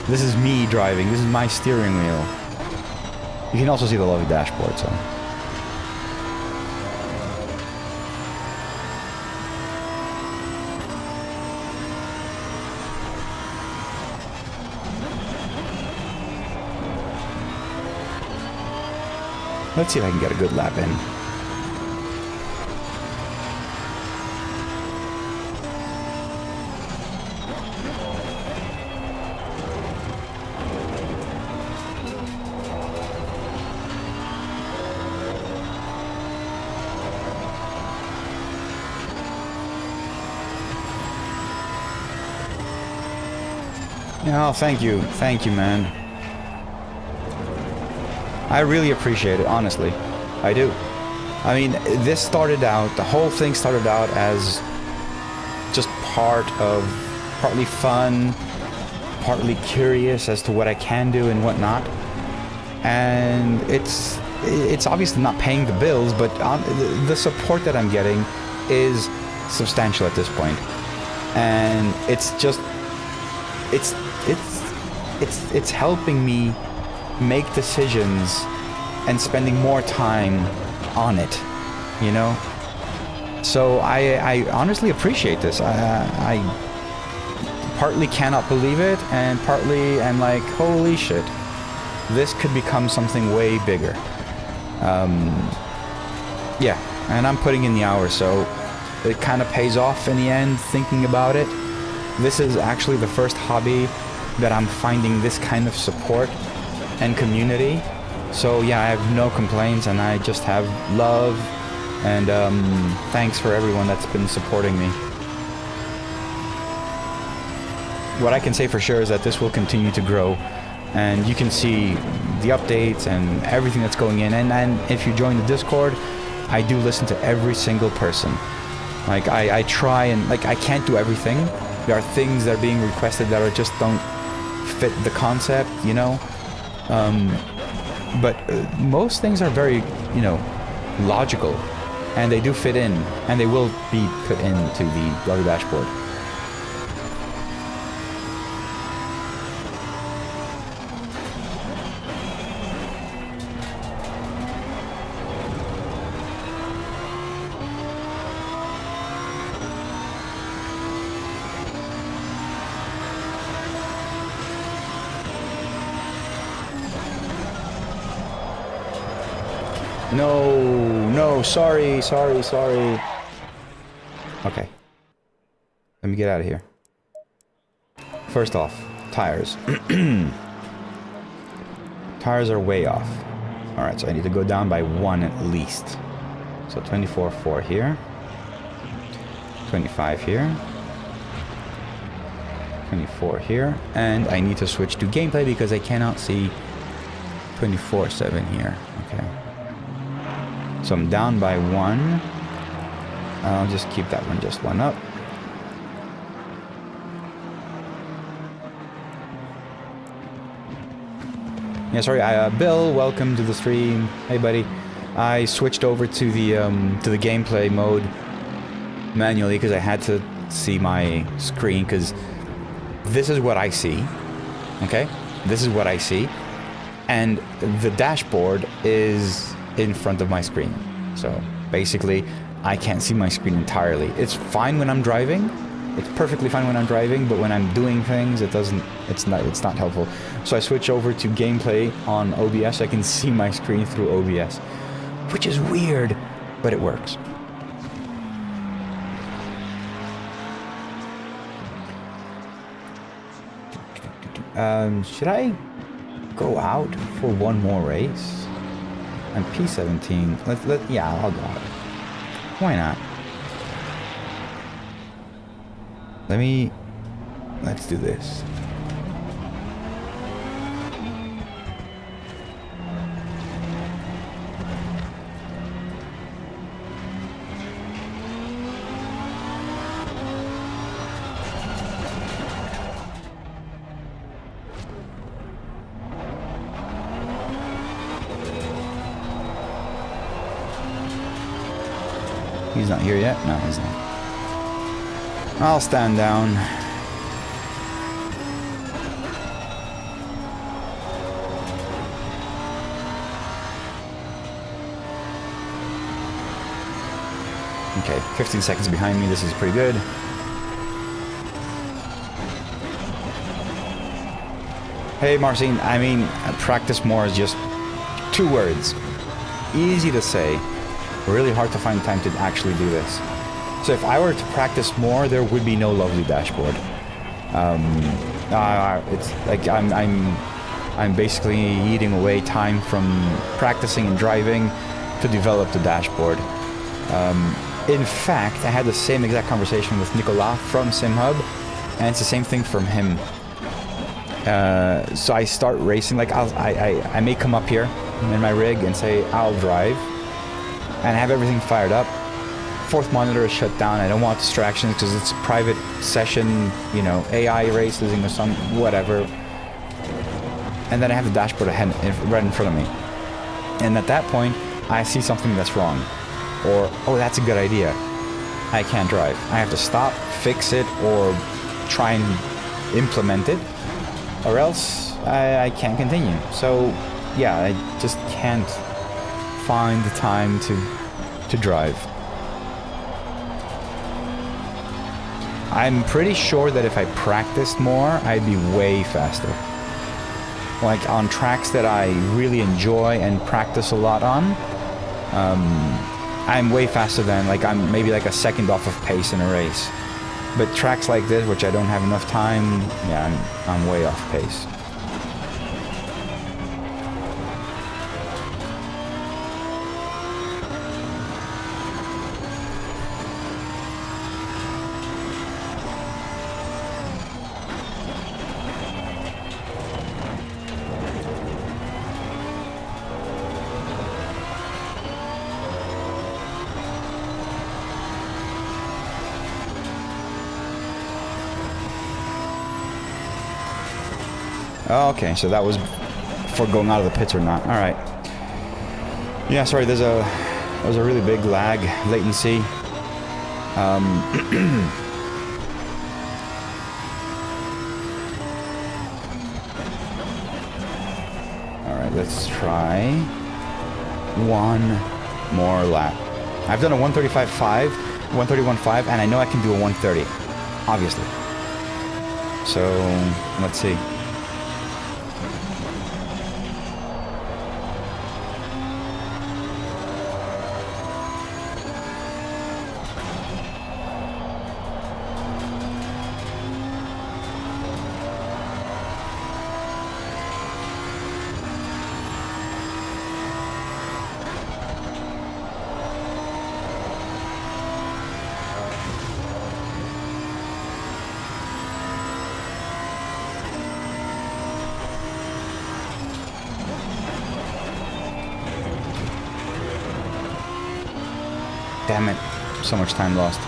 This is me driving, this is my steering wheel. You can also see the lovely dashboard, so. Let's see if I can get a good lap in. Oh, thank you, man. I really appreciate it, honestly. I do. I mean, this started out, the whole thing started out as just partly fun, partly curious as to what I can do and whatnot. And it's obviously not paying the bills, but the support that I'm getting is substantial at this point. And it's just, it's helping me make decisions and spending more time on it, you know? So I honestly appreciate this. I partly cannot believe it, and partly I'm like, holy shit, this could become something way bigger. Yeah, and I'm putting in the hours, so it kind of pays off in the end thinking about it. This is actually the first hobby that I'm finding this kind of support and community. So yeah, I have no complaints, and I just have love and thanks for everyone that's been supporting me. What I can say for sure is that this will continue to grow, and you can see the updates and everything that's going in, and if you join the Discord, I do listen to every single person. Like I try, and like I can't do everything. There are things that are being requested that are just don't fit the concept, you know. But most things are very, you know, logical, and they do fit in, and they will be put into the Rudder dashboard. No, sorry. Okay. Let me get out of here. First off, tires. Tires are way off. Alright, so I need to go down by 1 at least. So 24.4 here. 25 here. 24 here. And I need to switch to gameplay because I cannot see 24/7 here. Okay. So I'm down by 1. I'll just keep that one just 1 up. Yeah, sorry, Bill, welcome to the stream. Hey, buddy. I switched over to the gameplay mode manually because I had to see my screen, because this is what I see. Okay, this is what I see, and the dashboard is in front of my screen. So basically, I can't see my screen entirely. It's fine when I'm driving. It's perfectly fine when I'm driving, but when I'm doing things, it's not helpful. So I switch over to gameplay on OBS. I can see my screen through OBS, which is weird, but it works. Should I go out for one more race? I'm P17. Yeah, I'll go out. Why not? Let's do this. He's not here yet? No, he's not. I'll stand down. Okay, 15 seconds behind me. This is pretty good. Hey, Marcin. I mean, practice more is just 2 words. Easy to say. Really hard to find time to actually do this. So if I were to practice more, there would be no lovely dashboard. It's like I'm basically eating away time from practicing and driving to develop the dashboard. In fact, I had the same exact conversation with Nicolas from SimHub, and it's the same thing from him. So I start racing, like I may come up here in my rig and say I'll drive, and I have everything fired up. 4th monitor is shut down. I don't want distractions because it's a private session, you know, AI racing or some whatever. And then I have the dashboard right in front of me. And at that point, I see something that's wrong. Or, oh, that's a good idea. I can't drive. I have to stop, fix it, or try and implement it. Or else I can't continue. So, yeah, I just can't find the time to drive. I'm pretty sure that if I practiced more, I'd be way faster. Like on tracks that I really enjoy and practice a lot on, I'm way faster than, like, I'm maybe like a second off of pace in a race. But tracks like this, which I don't have enough time, yeah, I'm way off pace. Oh, okay, so that was for going out of the pits or not. All right. Yeah, sorry. There's a really big lag latency. All right, let's try one more lap. I've done a 135.5, 131.5, and I know I can do a 130, obviously. So let's see. Damn it. So much time lost.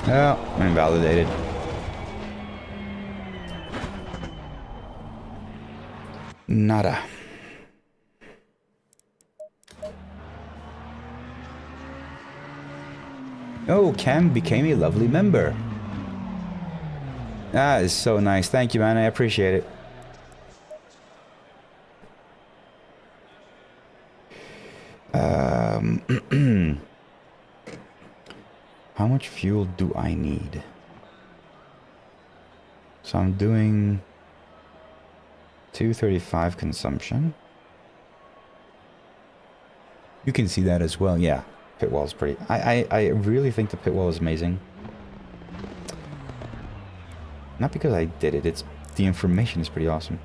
Oh, invalidated. Nada. Oh, Cam became a lovely member. That is so nice. Thank you, man. I appreciate it. How much fuel do I need? So I'm doing 235 consumption. You can see that as well. Yeah, pit wall is pretty. I really think the pit wall is amazing. Not because I did it. It's the information is pretty awesome.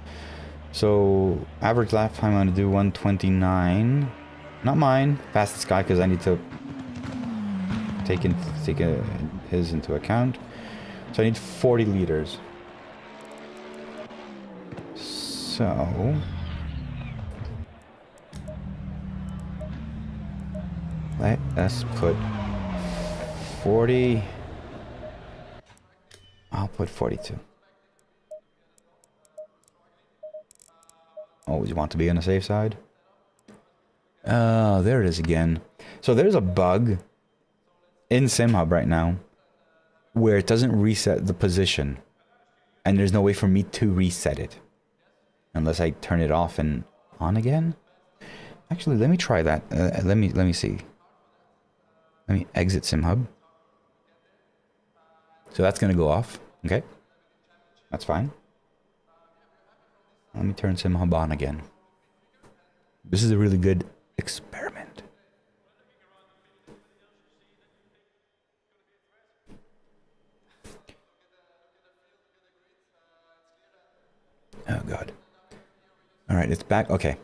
So average lap time I'm gonna do 129. Not mine. Fastest guy because I need to take his into account. So I need 40 liters. So let us put 40. I'll put 42. Always want to be on the safe side. Oh, there it is again. So there's a bug in SimHub right now where it doesn't reset the position. And there's no way for me to reset it. Unless I turn it off and on again. Actually, let me try that. Let me see. Let me exit SimHub. So that's going to go off. Okay. That's fine. Let me turn SimHub on again. This is a really good experiment. Oh, God. All right, it's back. Okay.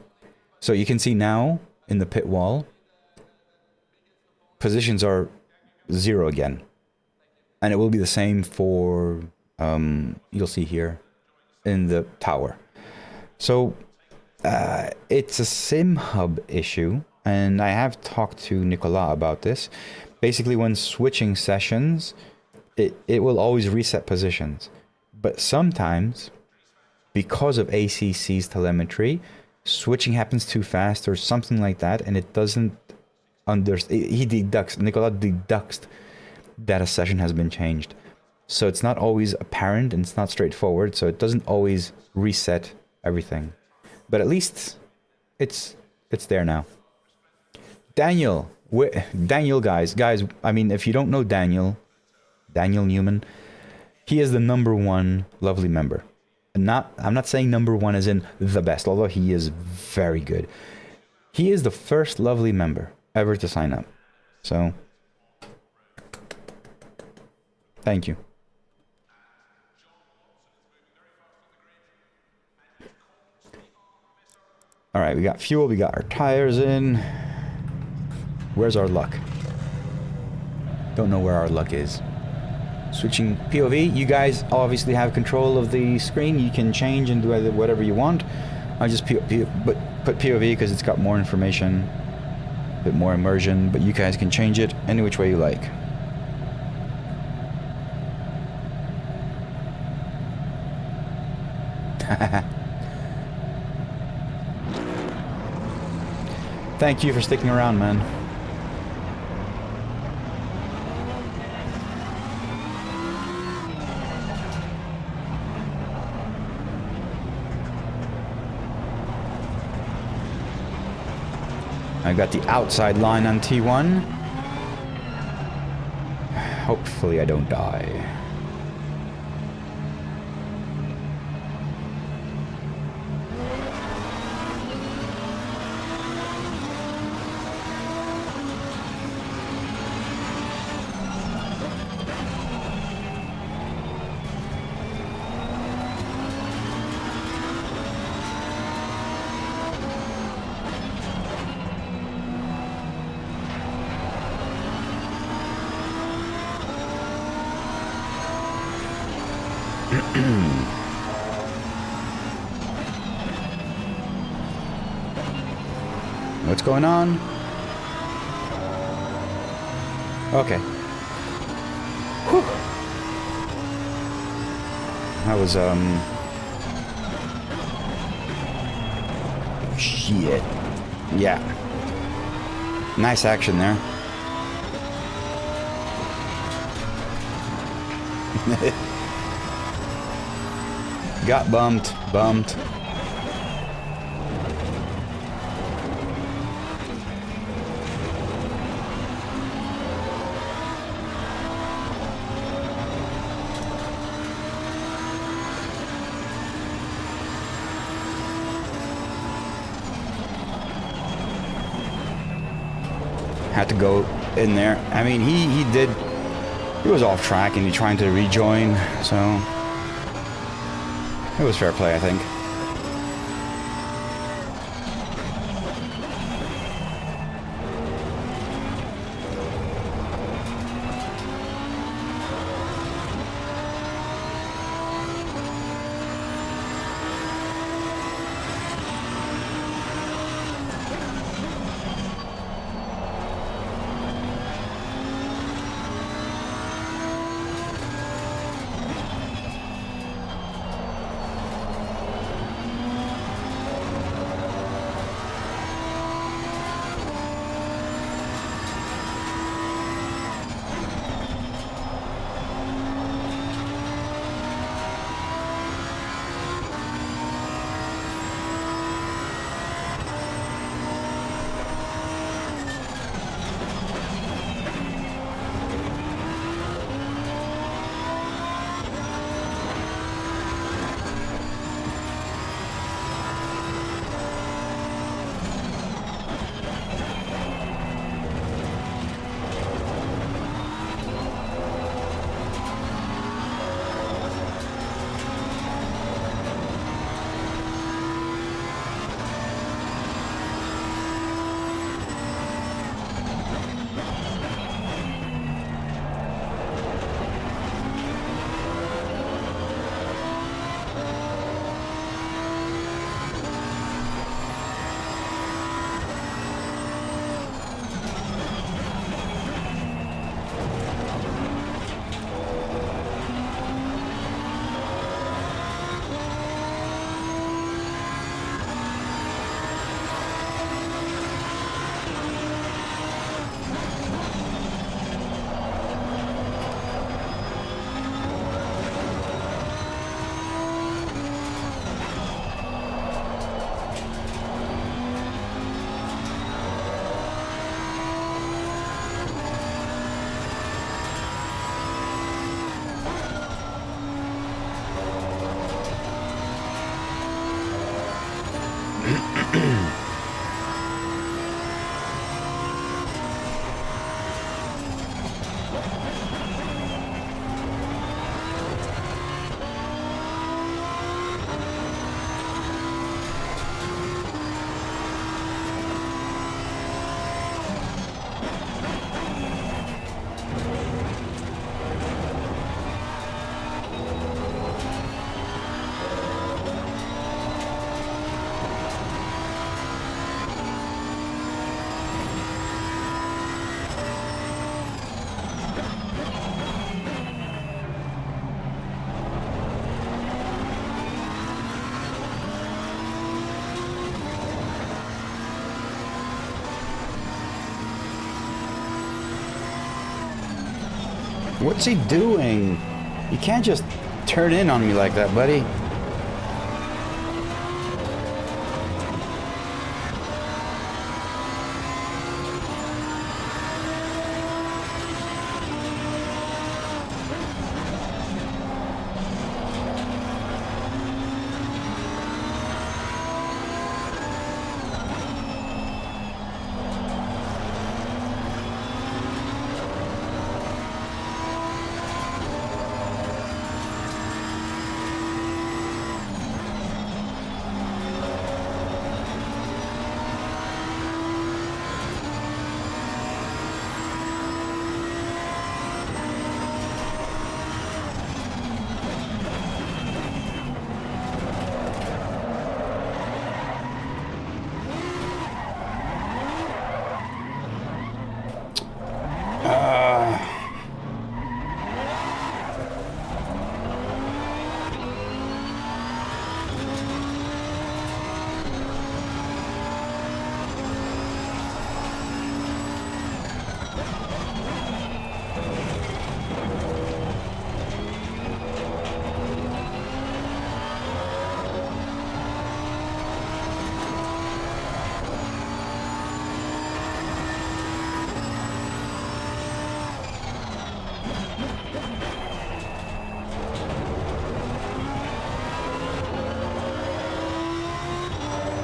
So you can see now in the pit wall, positions are 0 again. And it will be the same for, you'll see here, in the tower. So, it's a SimHub issue, and I have talked to Nicolas about this. Basically, when switching sessions, it will always reset positions. But sometimes, because of ACC's telemetry, switching happens too fast or something like that, and it doesn't Nicolas deducts that a session has been changed. So it's not always apparent and it's not straightforward, so it doesn't always reset everything. But at least it's there now. Daniel, guys, I mean, if you don't know Daniel Newman, he is the #1 lovely member. I'm not saying #1 as in the best, although he is very good. He is the first lovely member ever to sign up. So thank you. All right, we got fuel, we got our tires in. Where's our luck? Don't know where our luck is. Switching POV, you guys obviously have control of the screen. You can change and do whatever you want. I just put POV because it's got more information, a bit more immersion, but you guys can change it any which way you like. Thank you for sticking around, man. I got the outside line on T1. Hopefully I don't die. What's going on? Okay. Whew. That was, shit. Yeah. Nice action there. Got bumped. Had to go in there. I mean, he was off track and he trying to rejoin, so it was fair play, I think. What's he doing? You can't just turn in on me like that, buddy.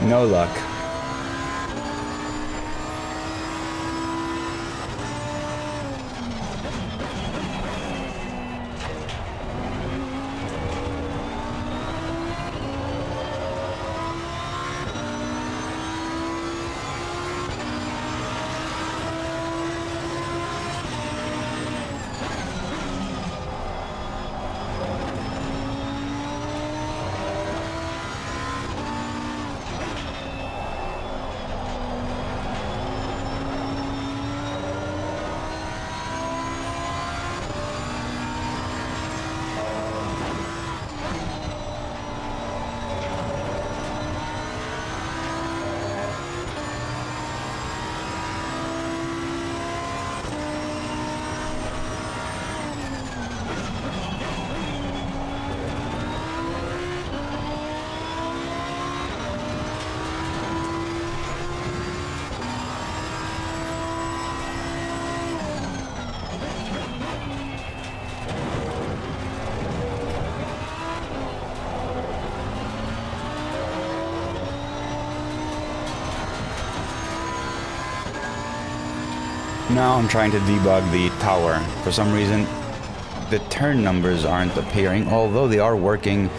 No luck. Now I'm trying to debug the tower. For some reason, the turn numbers aren't appearing, although they are working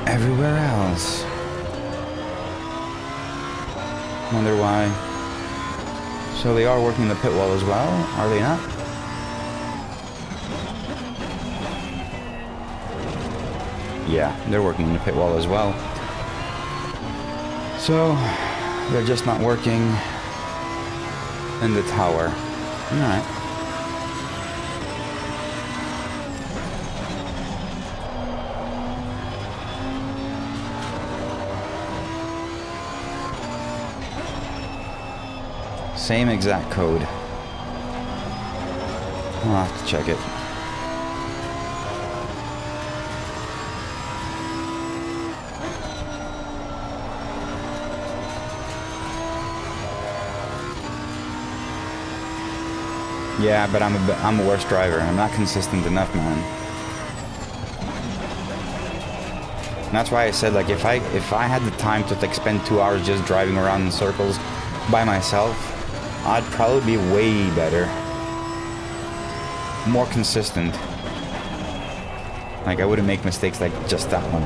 everywhere else. Wonder why. So they are working the pit wall as well, are they not? Yeah, they're working the pit wall as well. So they're just not working in the tower. Alright. Same exact code. I'll have to check it. Yeah, but I'm a worse driver. I'm not consistent enough, man. And that's why I said, like, if I had the time to like spend 2 hours just driving around in circles by myself, I'd probably be way better, more consistent. Like, I wouldn't make mistakes like just that one.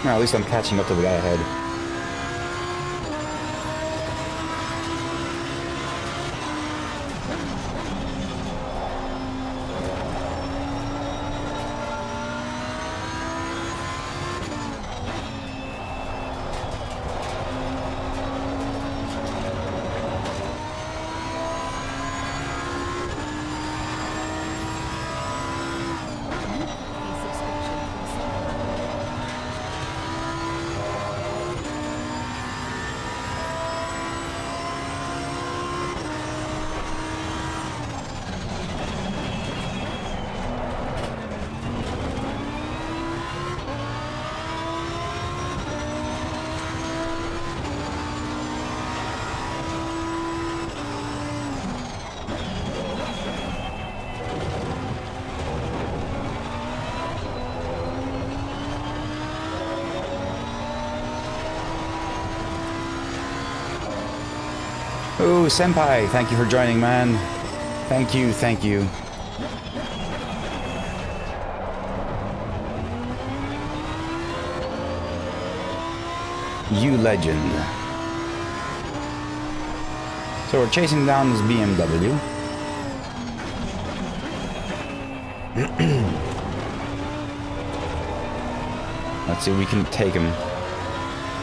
Well, at least I'm catching up to the guy ahead. Yo, Senpai, thank you for joining, man. Thank you, thank you. You legend. So we're chasing down this BMW. Let's see if we can take him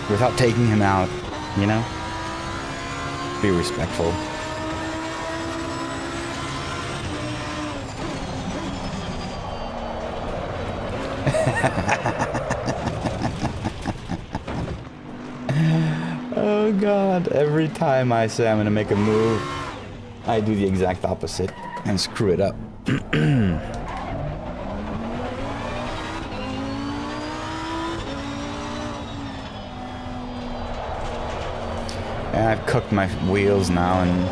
without taking him out, you know? Be respectful. Oh god, every time I say I'm gonna make a move, I do the exact opposite and screw it up. And I've cooked my wheels now and...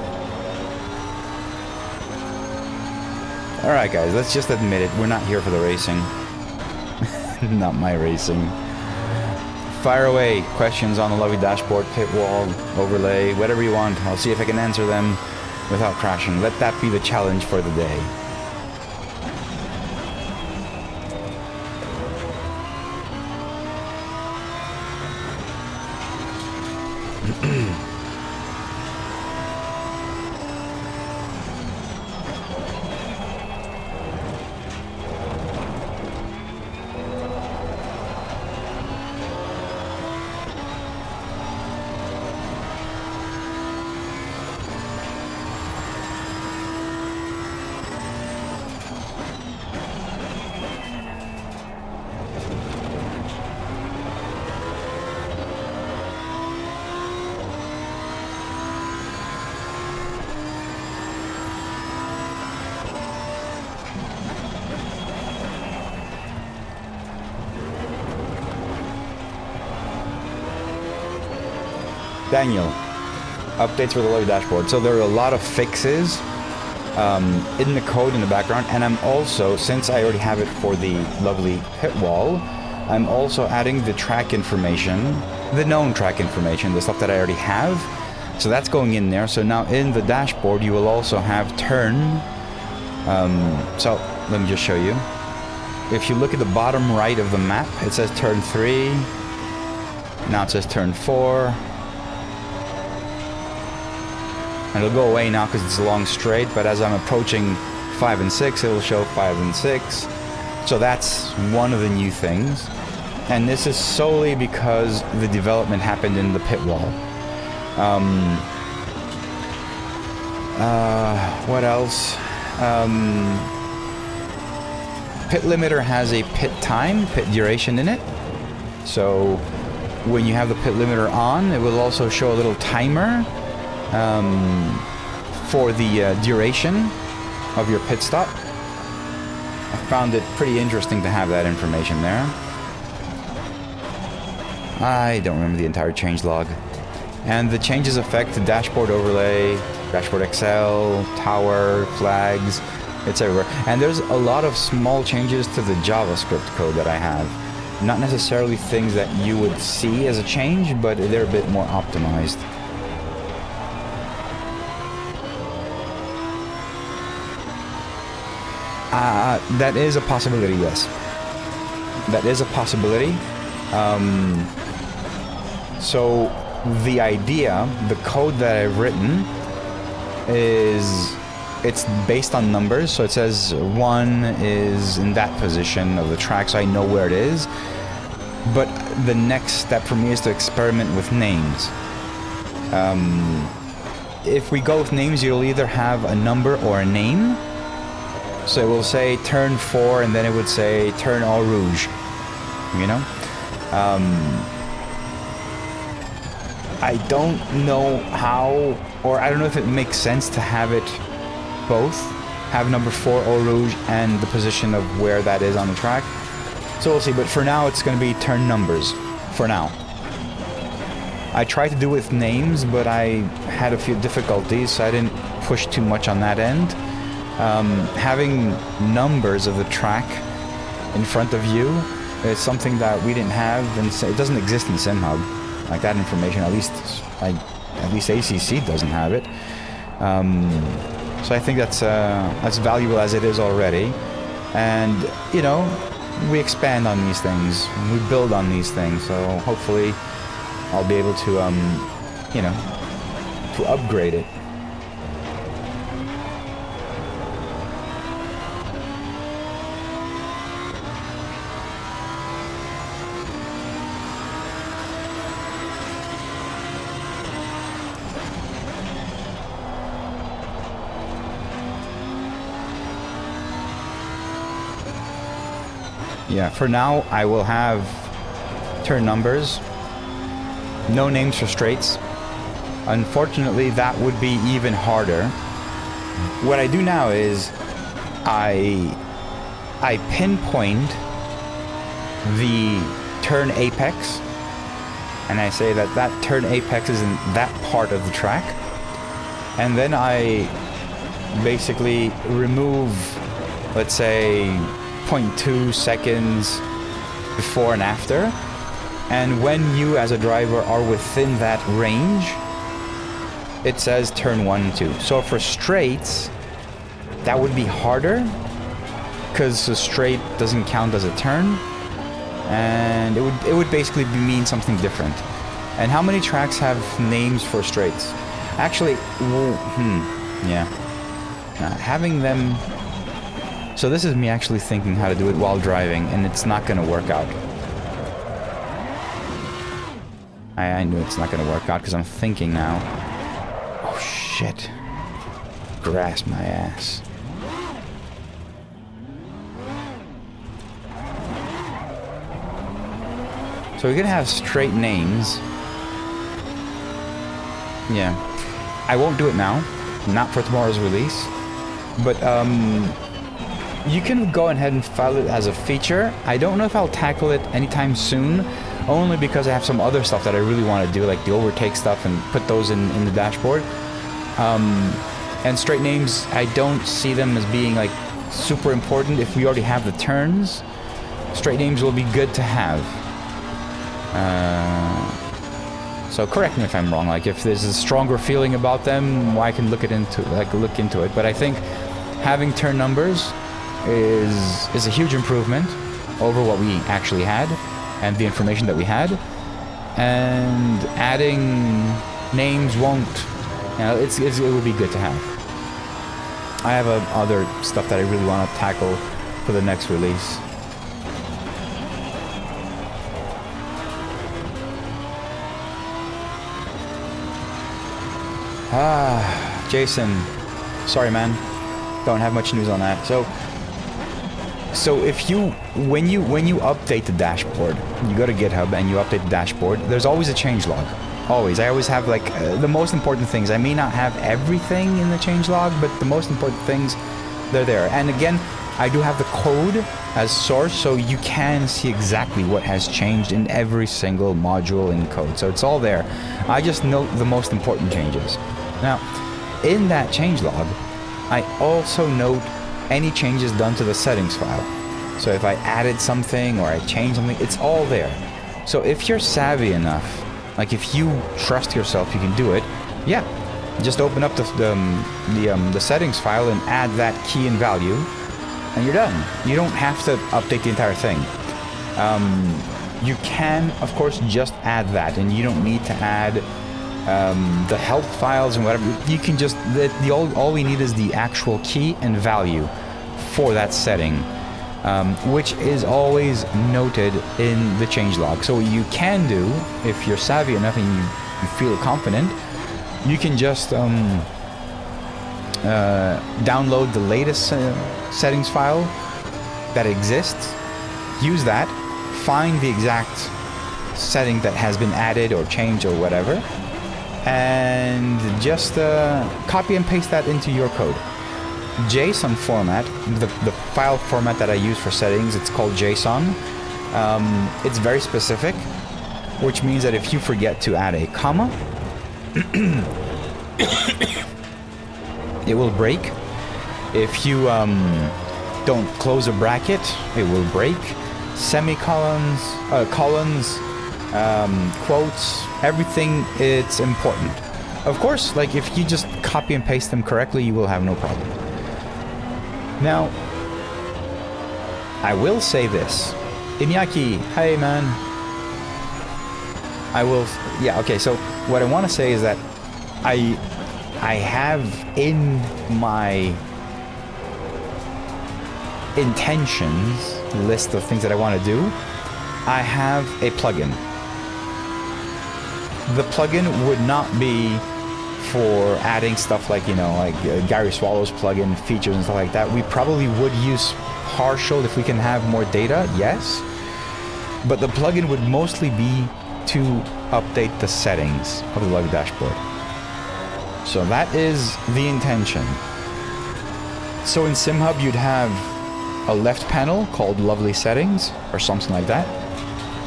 Alright guys, let's just admit it, we're not here for the racing. Not my racing. Fire away questions on the lovely dashboard, pit wall, overlay, whatever you want. I'll see if I can answer them without crashing. Let that be the challenge for the day. Daniel, updates for the lovely dashboard. So there are a lot of fixes in the code in the background, and I'm also, since I already have it for the lovely pit wall, I'm also adding the track information, the known track information, the stuff that I already have. So that's going in there. So now in the dashboard, you will also have turn. So let me just show you. If you look at the bottom right of the map, it says turn 3. Now it says turn 4. And it'll go away now because it's a long straight, but as I'm approaching 5 and 6, it'll show 5 and 6. So that's one of the new things. And this is solely because the development happened in the pit wall. What else? Pit limiter has a pit time, pit duration in it. So when you have the pit limiter on, it will also show a little timer for the duration of your pit stop. I found it pretty interesting to have that information there. I don't remember the entire change log. And the changes affect the dashboard overlay, dashboard XL, tower, flags, it's everywhere. And there's a lot of small changes to the JavaScript code that I have. Not necessarily things that you would see as a change, but they're a bit more optimized. That is a possibility, yes. That is a possibility. So the idea, the code that I've written is, it's based on numbers. So it says 1 is in that position of the track, so I know where it is. But the next step for me is to experiment with names. If we go with names, you'll either have a number or a name. So it will say turn 4, and then it would say turn au rouge, you know? I don't know how, or I don't know if it makes sense to have it both, have number 4 au rouge and the position of where that is on the track. So we'll see, but for now it's going to be turn numbers, for now. I tried to do it with names, but I had a few difficulties, so I didn't push too much on that end. Having numbers of the track in front of you is something that we didn't have, and it doesn't exist in SimHub. Like that information, at least ACC doesn't have it. So I think that's valuable as it is already. And, you know, we expand on these things, we build on these things, so hopefully I'll be able to, you know, to upgrade it. Yeah, for now I will have turn numbers, no names for straights. Unfortunately, that would be even harder. What I do now is I pinpoint the turn apex, and I say that that turn apex is in that part of the track, and then I basically remove, let's say, 0.2 seconds before and after, and when you as a driver are within that range, it says turn 1 and 2. So for straights, that would be harder because the straight doesn't count as a turn, and it would basically mean something different. And how many tracks have names for straights? Actually, yeah, having them. So this is me actually thinking how to do it while driving, and it's not going to work out. I knew it's not going to work out because I'm thinking now. Oh shit. Grass my ass. So we're going to have straight names. Yeah. I won't do it now. Not for tomorrow's release. But, you can go ahead and file it as a feature. I don't know if I'll tackle it anytime soon, only because I have some other stuff that I really want to do, like the overtake stuff, and put those in the dashboard. And straight names, I don't see them as being like super important. If we already have the turns, straight names will be good to have. So correct me if I'm wrong. Like if there's a stronger feeling about them, I can look into it. But I think having turn numbers is a huge improvement over what we actually had and the information that we had, and adding names won't, you know, it would be good to have. I have other stuff that I really want to tackle for the next release. Jason, sorry man, don't have much news on that. So if you, when you update the dashboard, you go to GitHub and you update the dashboard, there's always a changelog. Always. I always have like the most important things. I may not have everything in the changelog, but the most important things, they're there. And again, I do have the code as source, so you can see exactly what has changed in every single module in code. So it's all there. I just note the most important changes. Now, in that changelog, I also note any changes done to the settings file. So if I added something or I changed something, it's all there. So if you're savvy enough, like if you trust yourself, you can do it. Yeah, just open up the settings file and add that key and value, and you're done. You don't have to update the entire thing. You can, of course, just add that, and you don't need to add the help files and whatever. You can just, all we need is the actual key and value for that setting, which is always noted in the changelog. So what you can do, if you're savvy enough and you feel confident, you can just download the latest settings file that exists, use that, find the exact setting that has been added or changed or whatever, and just copy and paste that into your code. JSON format, the file format that I use for settings, it's called JSON. It's very specific, which means that if you forget to add a comma, it will break. If you don't close a bracket, it will break. Semicolons, colons, quotes, everything, it's important. Of course, like, if you just copy and paste them correctly, you will have no problem. Now, I will say this. Iñaki, hey man. I will, yeah, okay, so what I want to say is that I have in my intentions list of things that I want to do, I have a plugin. The plugin would not be for adding stuff like, you know, like Gary Swallow's plugin features and stuff like that. We probably would use partial if we can have more data, yes. But the plugin would mostly be to update the settings of the lug dashboard. So that is the intention. So in SimHub you'd have a left panel called Lovely Settings or something like that.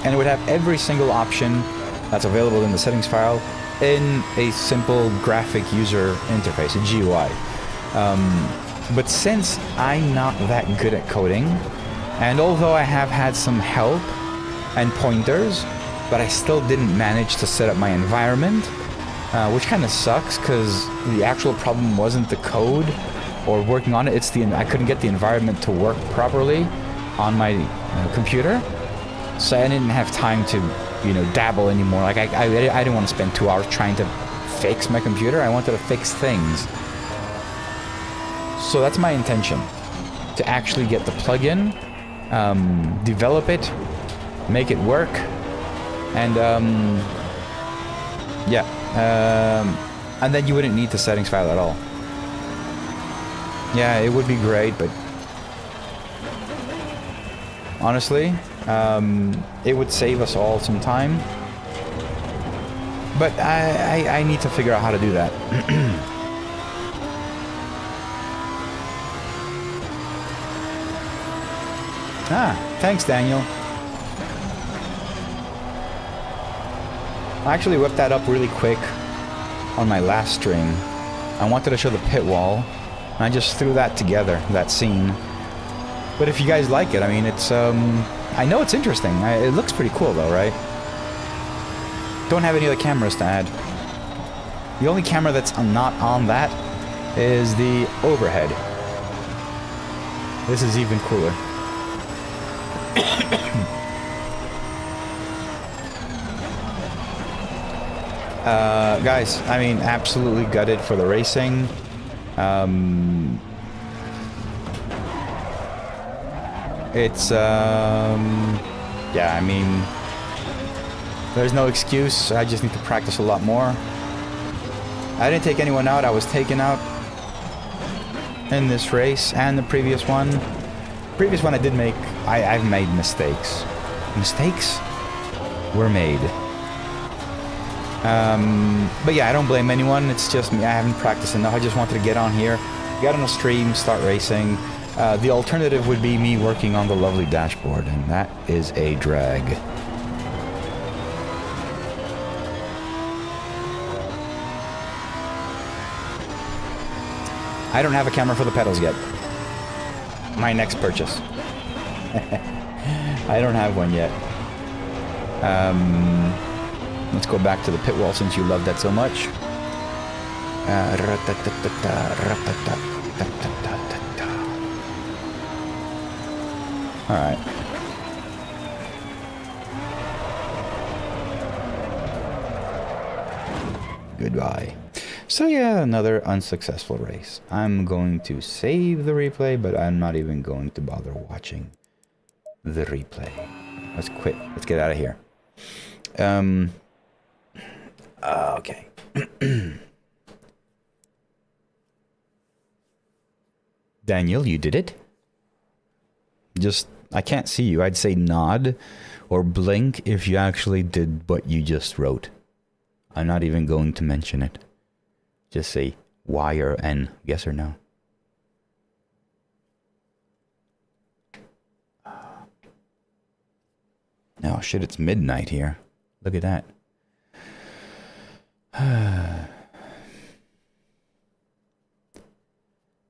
And it would have every single option that's available in the settings file in a simple graphic user interface, a GUI. But since I'm not that good at coding, and although I have had some help and pointers, but I still didn't manage to set up my environment, which kind of sucks because the actual problem wasn't the code or working on it, it's the I couldn't get the environment to work properly on my computer, so I didn't have time to, you know, dabble anymore. Like I didn't want to spend 2 hours trying to fix my computer. I wanted to fix things. So that's my intention, to actually get the plugin, develop it, make it work, and yeah, and then you wouldn't need the settings file at all. Yeah, it would be great, but honestly, it would save us all some time. But I need to figure out how to do that. Thanks, Daniel. I actually whipped that up really quick on my last stream. I wanted to show the pit wall, and I just threw that together, that scene. But if you guys like it, I mean, it's, I know it's interesting. It looks pretty cool, though, right? Don't have any other cameras to add. The only camera that's not on that is the overhead. This is even cooler. Guys, I mean, absolutely gutted for the racing. It's, yeah, I mean, there's no excuse. I just need to practice a lot more. I didn't take anyone out. I was taken out in this race and the previous one. Previous one I did make, I've made mistakes. Mistakes were made. But yeah, I don't blame anyone. It's just me. I haven't practiced enough. I just wanted to get on here, get on a stream, start racing. The alternative would be me working on the lovely dashboard, and that is a drag. I don't have a camera for the pedals yet. My next purchase. I don't have one yet. Let's go back to the pit wall since you love that so much. Alright. Goodbye. So yeah, another unsuccessful race. I'm going to save the replay, but I'm not even going to bother watching the replay. Let's quit. Let's get out of here. Okay. Daniel, you did it? Just, I can't see you. I'd say nod or blink if you actually did what you just wrote. I'm not even going to mention it. Just say Y or N, yes or no. Oh shit, it's midnight here. Look at that.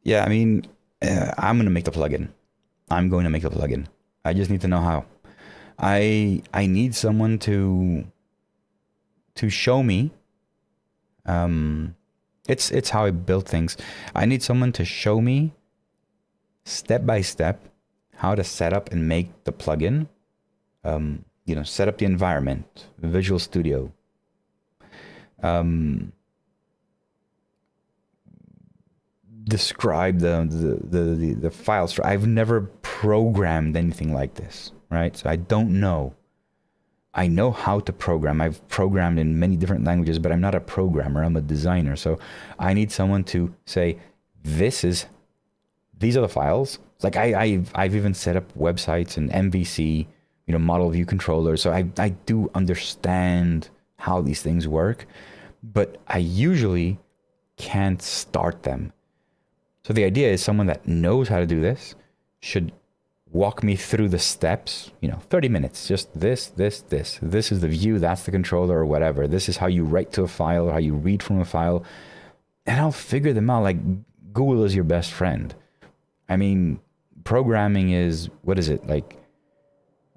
Yeah, I mean, I'm going to make the plugin. I'm going to make the plugin. I just need to know how. I need someone to show me It's how I build things. I need someone to show me step by step how to set up and make the plugin. You know, set up the environment, Visual Studio. Describe the files. I've never programmed anything like this, right? So I don't know. I know how to program. I've programmed in many different languages, but I'm not a programmer. I'm a designer. So I need someone to say, these are the files. Like I've even set up websites and MVC, you know, model view controllers. So I do understand how these things work, but I usually can't start them. So the idea is someone that knows how to do this should walk me through the steps, you know, 30 minutes, just this. This is the view, that's the controller or whatever. This is how you write to a file or how you read from a file. And I'll figure them out. Like Google is your best friend. I mean, programming is, what is it? Like,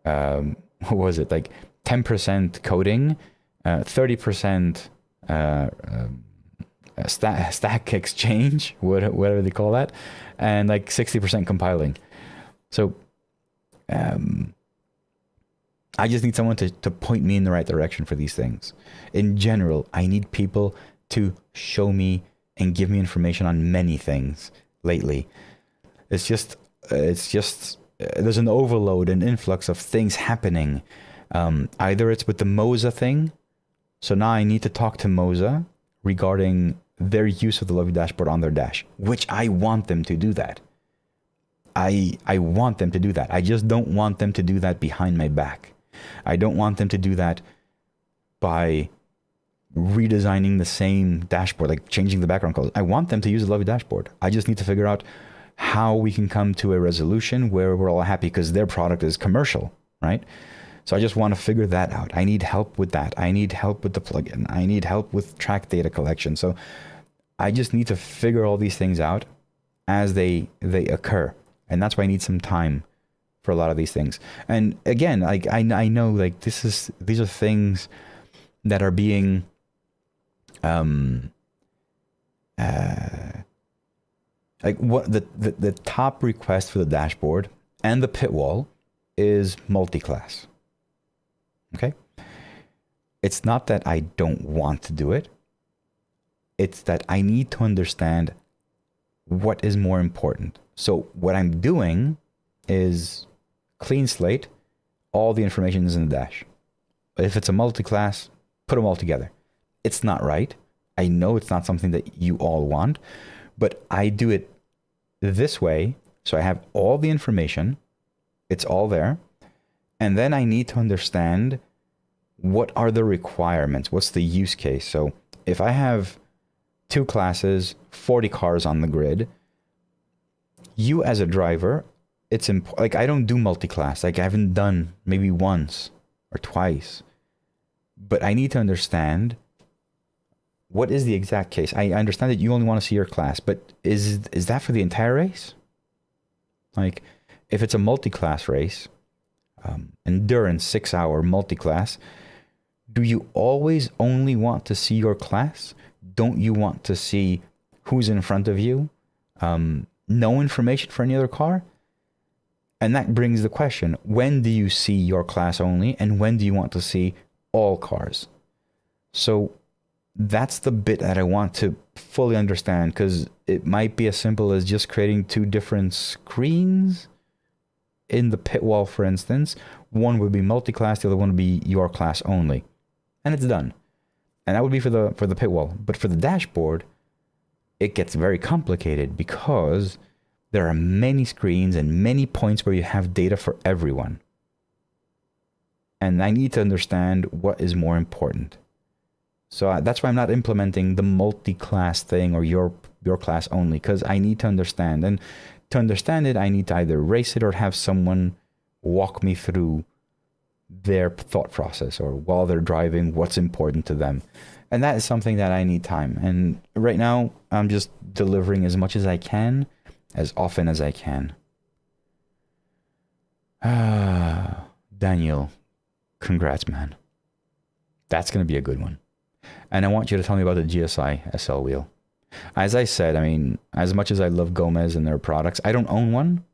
what was it? Like 10% coding, 30% stack exchange, whatever they call that, and like 60% compiling. So I just need someone to point me in the right direction for these things. In general, I need people to show me and give me information on many things lately. It's just there's an overload and influx of things happening. Either it's with the Moza thing. So now I need to talk to Moza regarding their use of the Lovely Dashboard on their dash, which I want them to do that. I want them to do that. I just don't want them to do that behind my back. I don't want them to do that by redesigning the same dashboard, like changing the background colors. I want them to use the Lovely Dashboard. I just need to figure out how we can come to a resolution where we're all happy, because their product is commercial, right? So I just want to figure that out. I need help with that. I need help with the plugin. I need help with track data collection. So I just need to figure all these things out as they occur. And that's why I need some time for a lot of these things. And again, like I know, like these are things that are being like what the top request for the dashboard and the pitwall is multi-class. Okay? It's not that I don't want to do it. It's that I need to understand what is more important. So what I'm doing is clean slate. All the information is in the dash. If it's a multi-class, put them all together. It's not right. I know it's not something that you all want, but I do it this way. So I have all the information. It's all there. And then I need to understand what are the requirements? What's the use case? So if I have 2 classes, 40 cars on the grid, you as a driver, it's important. Like I don't do multi-class. Like I haven't done maybe once or twice, but I need to understand what is the exact case. I understand that you only want to see your class, but is that for the entire race? Like if it's a multi-class race, endurance 6-hour multi-class, do you always only want to see your class? Don't you want to see who's in front of you? No information for any other car? And that brings the question, when do you see your class only, and when do you want to see all cars? So that's the bit that I want to fully understand, because it might be as simple as just creating 2 different screens in the pitwall, for instance. One would be multi-class, the other one would be your class only. And it's done. And that would be for the pitwall. But for the dashboard, it gets very complicated because there are many screens and many points where you have data for everyone. And I need to understand what is more important. So that's why I'm not implementing the multi-class thing or your class only, because I need to understand. And to understand it, I need to either race it or have someone walk me through their thought process, or while they're driving, what's important to them. And that is something that I need time. And right now, I'm just delivering as much as I can, as often as I can. Daniel, congrats, man. That's going to be a good one. And I want you to tell me about the GSI SL wheel. As I said, I mean, as much as I love Gomez and their products, I don't own one,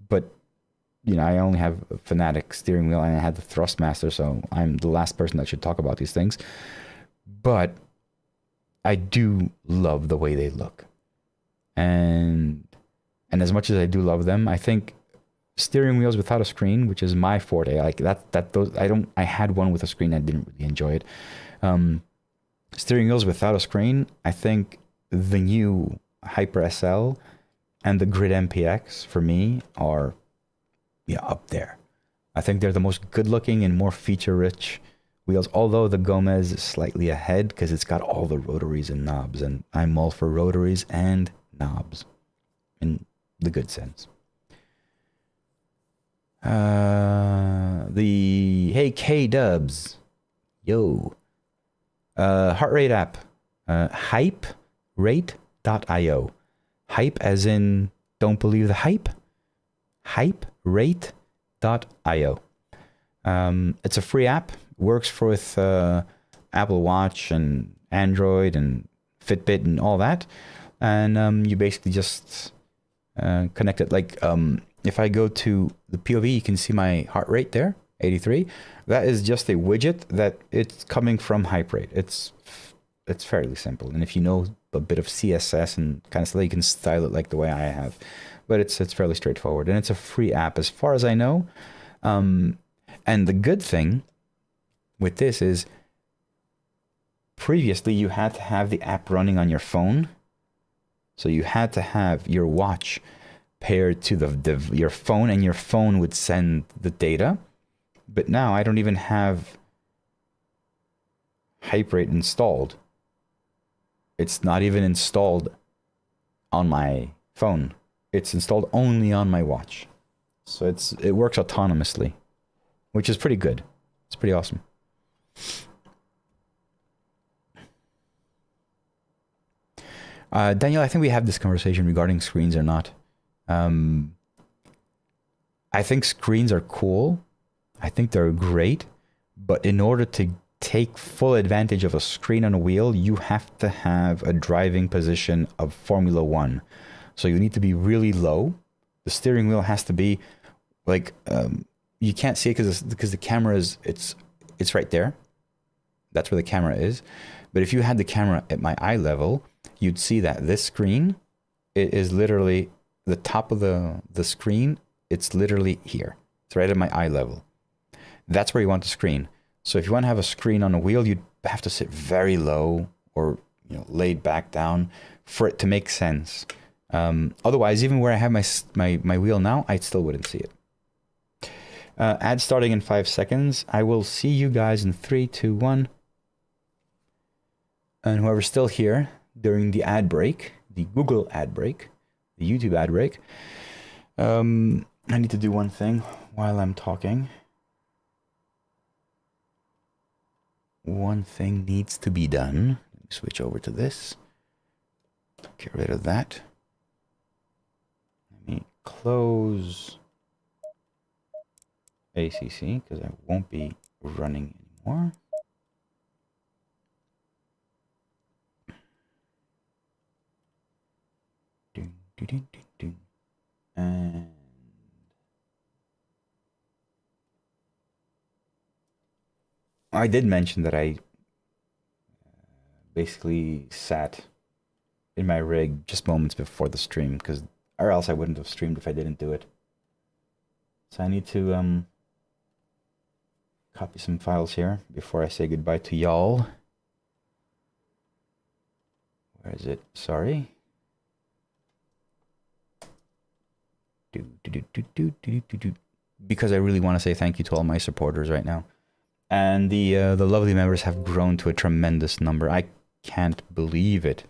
but you know, I only have a Fanatec steering wheel and I had the Thrustmaster, so I'm the last person that should talk about these things. But I do love the way they look. And as much as I do love them, I think steering wheels without a screen, which is my forte, like I had one with a screen, I didn't really enjoy it. Steering wheels without a screen, I think the new Hyper SL and the Grid MPX for me are up there. I think they're the most good looking and more feature rich wheels, although the Gomez is slightly ahead because it's got all the rotaries and knobs, and I'm all for rotaries and knobs in the good sense. Hey K-Dubs, yo, heart rate app, hyperate.io, hype as in don't believe the hype, hyperate.io. It's a free app, works with Apple Watch and Android and Fitbit and all that, and you basically just connect it. Like if I go to the POV, you can see my heart rate there, 83. That is just a widget that it's coming from Hyperate. It's fairly simple, and if you know a bit of CSS and kind of stuff, you can style it like the way I have. But it's fairly straightforward, and it's a free app as far as I know. And the good thing with this is previously you had to have the app running on your phone. So you had to have your watch paired to your phone, and your phone would send the data. But now I don't even have Hyperate installed. It's not even installed on my phone. It's installed only on my watch. So it works autonomously, which is pretty good. It's pretty awesome. Daniel, I think we have this conversation regarding screens or not. I think screens are cool. I think they're great. But in order to take full advantage of a screen on a wheel, you have to have a driving position of Formula One. So you need to be really low. The steering wheel has to be like, you can't see it because the camera is, it's right there. That's where the camera is. But if you had the camera at my eye level, you'd see that this screen, it is literally the top of the screen. It's literally here. It's right at my eye level. That's where you want the screen. So if you want to have a screen on a wheel, you'd have to sit very low or laid back down for it to make sense. Otherwise, even where I have my wheel now, I still wouldn't see it. Ad starting in 5 seconds. I will see you guys in 3, 2, 1. And whoever's still here during the ad break, the Google ad break, the YouTube ad break, I need to do one thing while I'm talking. One thing needs to be done. Let me switch over to this. Get rid of that. Let me close ACC because I won't be running anymore. And I did mention that I basically sat in my rig just moments before the stream, or else I wouldn't have streamed if I didn't do it. So I need to copy some files here before I say goodbye to y'all. Where is it? Sorry. Because I really want to say thank you to all my supporters right now. And the lovely members have grown to a tremendous number. I can't believe it.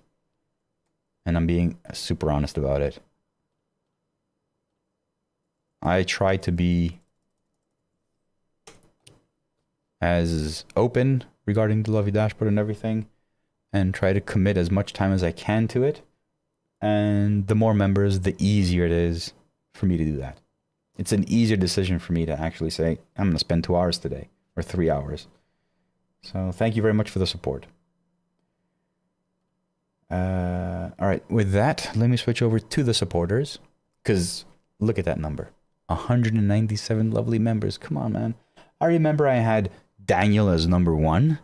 And I'm being super honest about it. I try to be as open regarding the Lovely Dashboard and everything, and try to commit as much time as I can to it. And the more members, the easier it is for me to do that. It's an easier decision for me to actually say, I'm going to spend 2 hours today, or 3 hours. So thank you very much for the support. All right, with that, let me switch over to the supporters, because look at that number. 197 lovely members. Come on, man. I remember I had Daniel as number 1,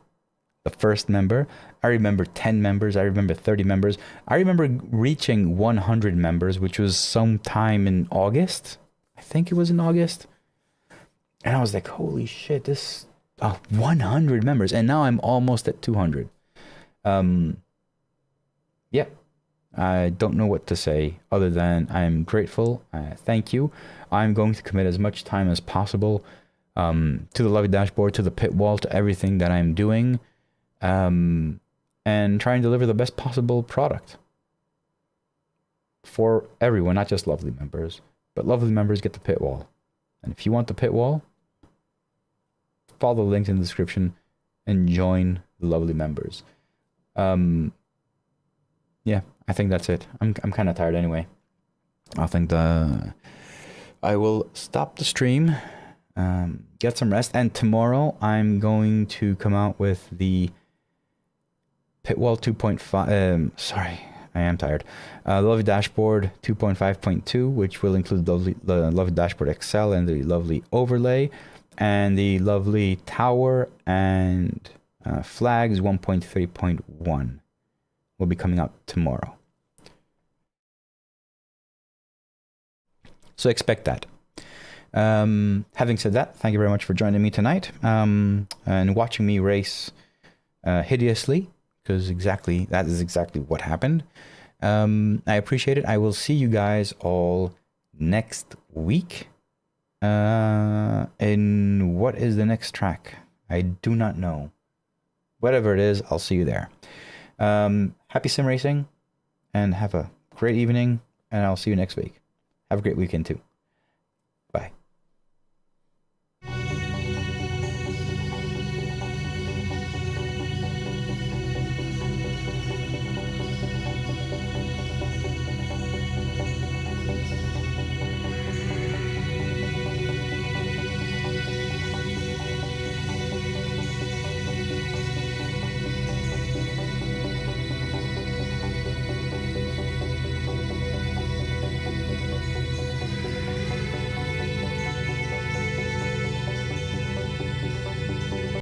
the first member. I remember 10 members. I remember 30 members. I remember reaching 100 members, which was sometime in August. I think it was in August. And I was like, holy shit, this... Oh, 100 members. And now I'm almost at 200. Yeah, I don't know what to say other than I'm grateful. Thank you. I'm going to commit as much time as possible to the lovely dashboard, to the pit wall, to everything that I'm doing, and try and deliver the best possible product for everyone, not just lovely members, but lovely members get the pit wall. And if you want the pit wall, follow the links in the description and join the lovely members. Yeah, I think that's it. I'm kind of tired anyway. I think I will stop the stream, get some rest, and tomorrow I'm going to come out with the Pitwall 2.5. Sorry, I am tired. Lovely Dashboard 2.5.2, which will include the lovely Dashboard XL and the lovely overlay, and the lovely tower and flags 1.3.1. will be coming out tomorrow. So expect that. Having said that, thank you very much for joining me tonight and watching me race hideously, because that is exactly what happened. I appreciate it. I will see you guys all next week. In what is the next track? I do not know. Whatever it is, I'll see you there. Happy sim racing and have a great evening, and I'll see you next week. Have a great weekend too.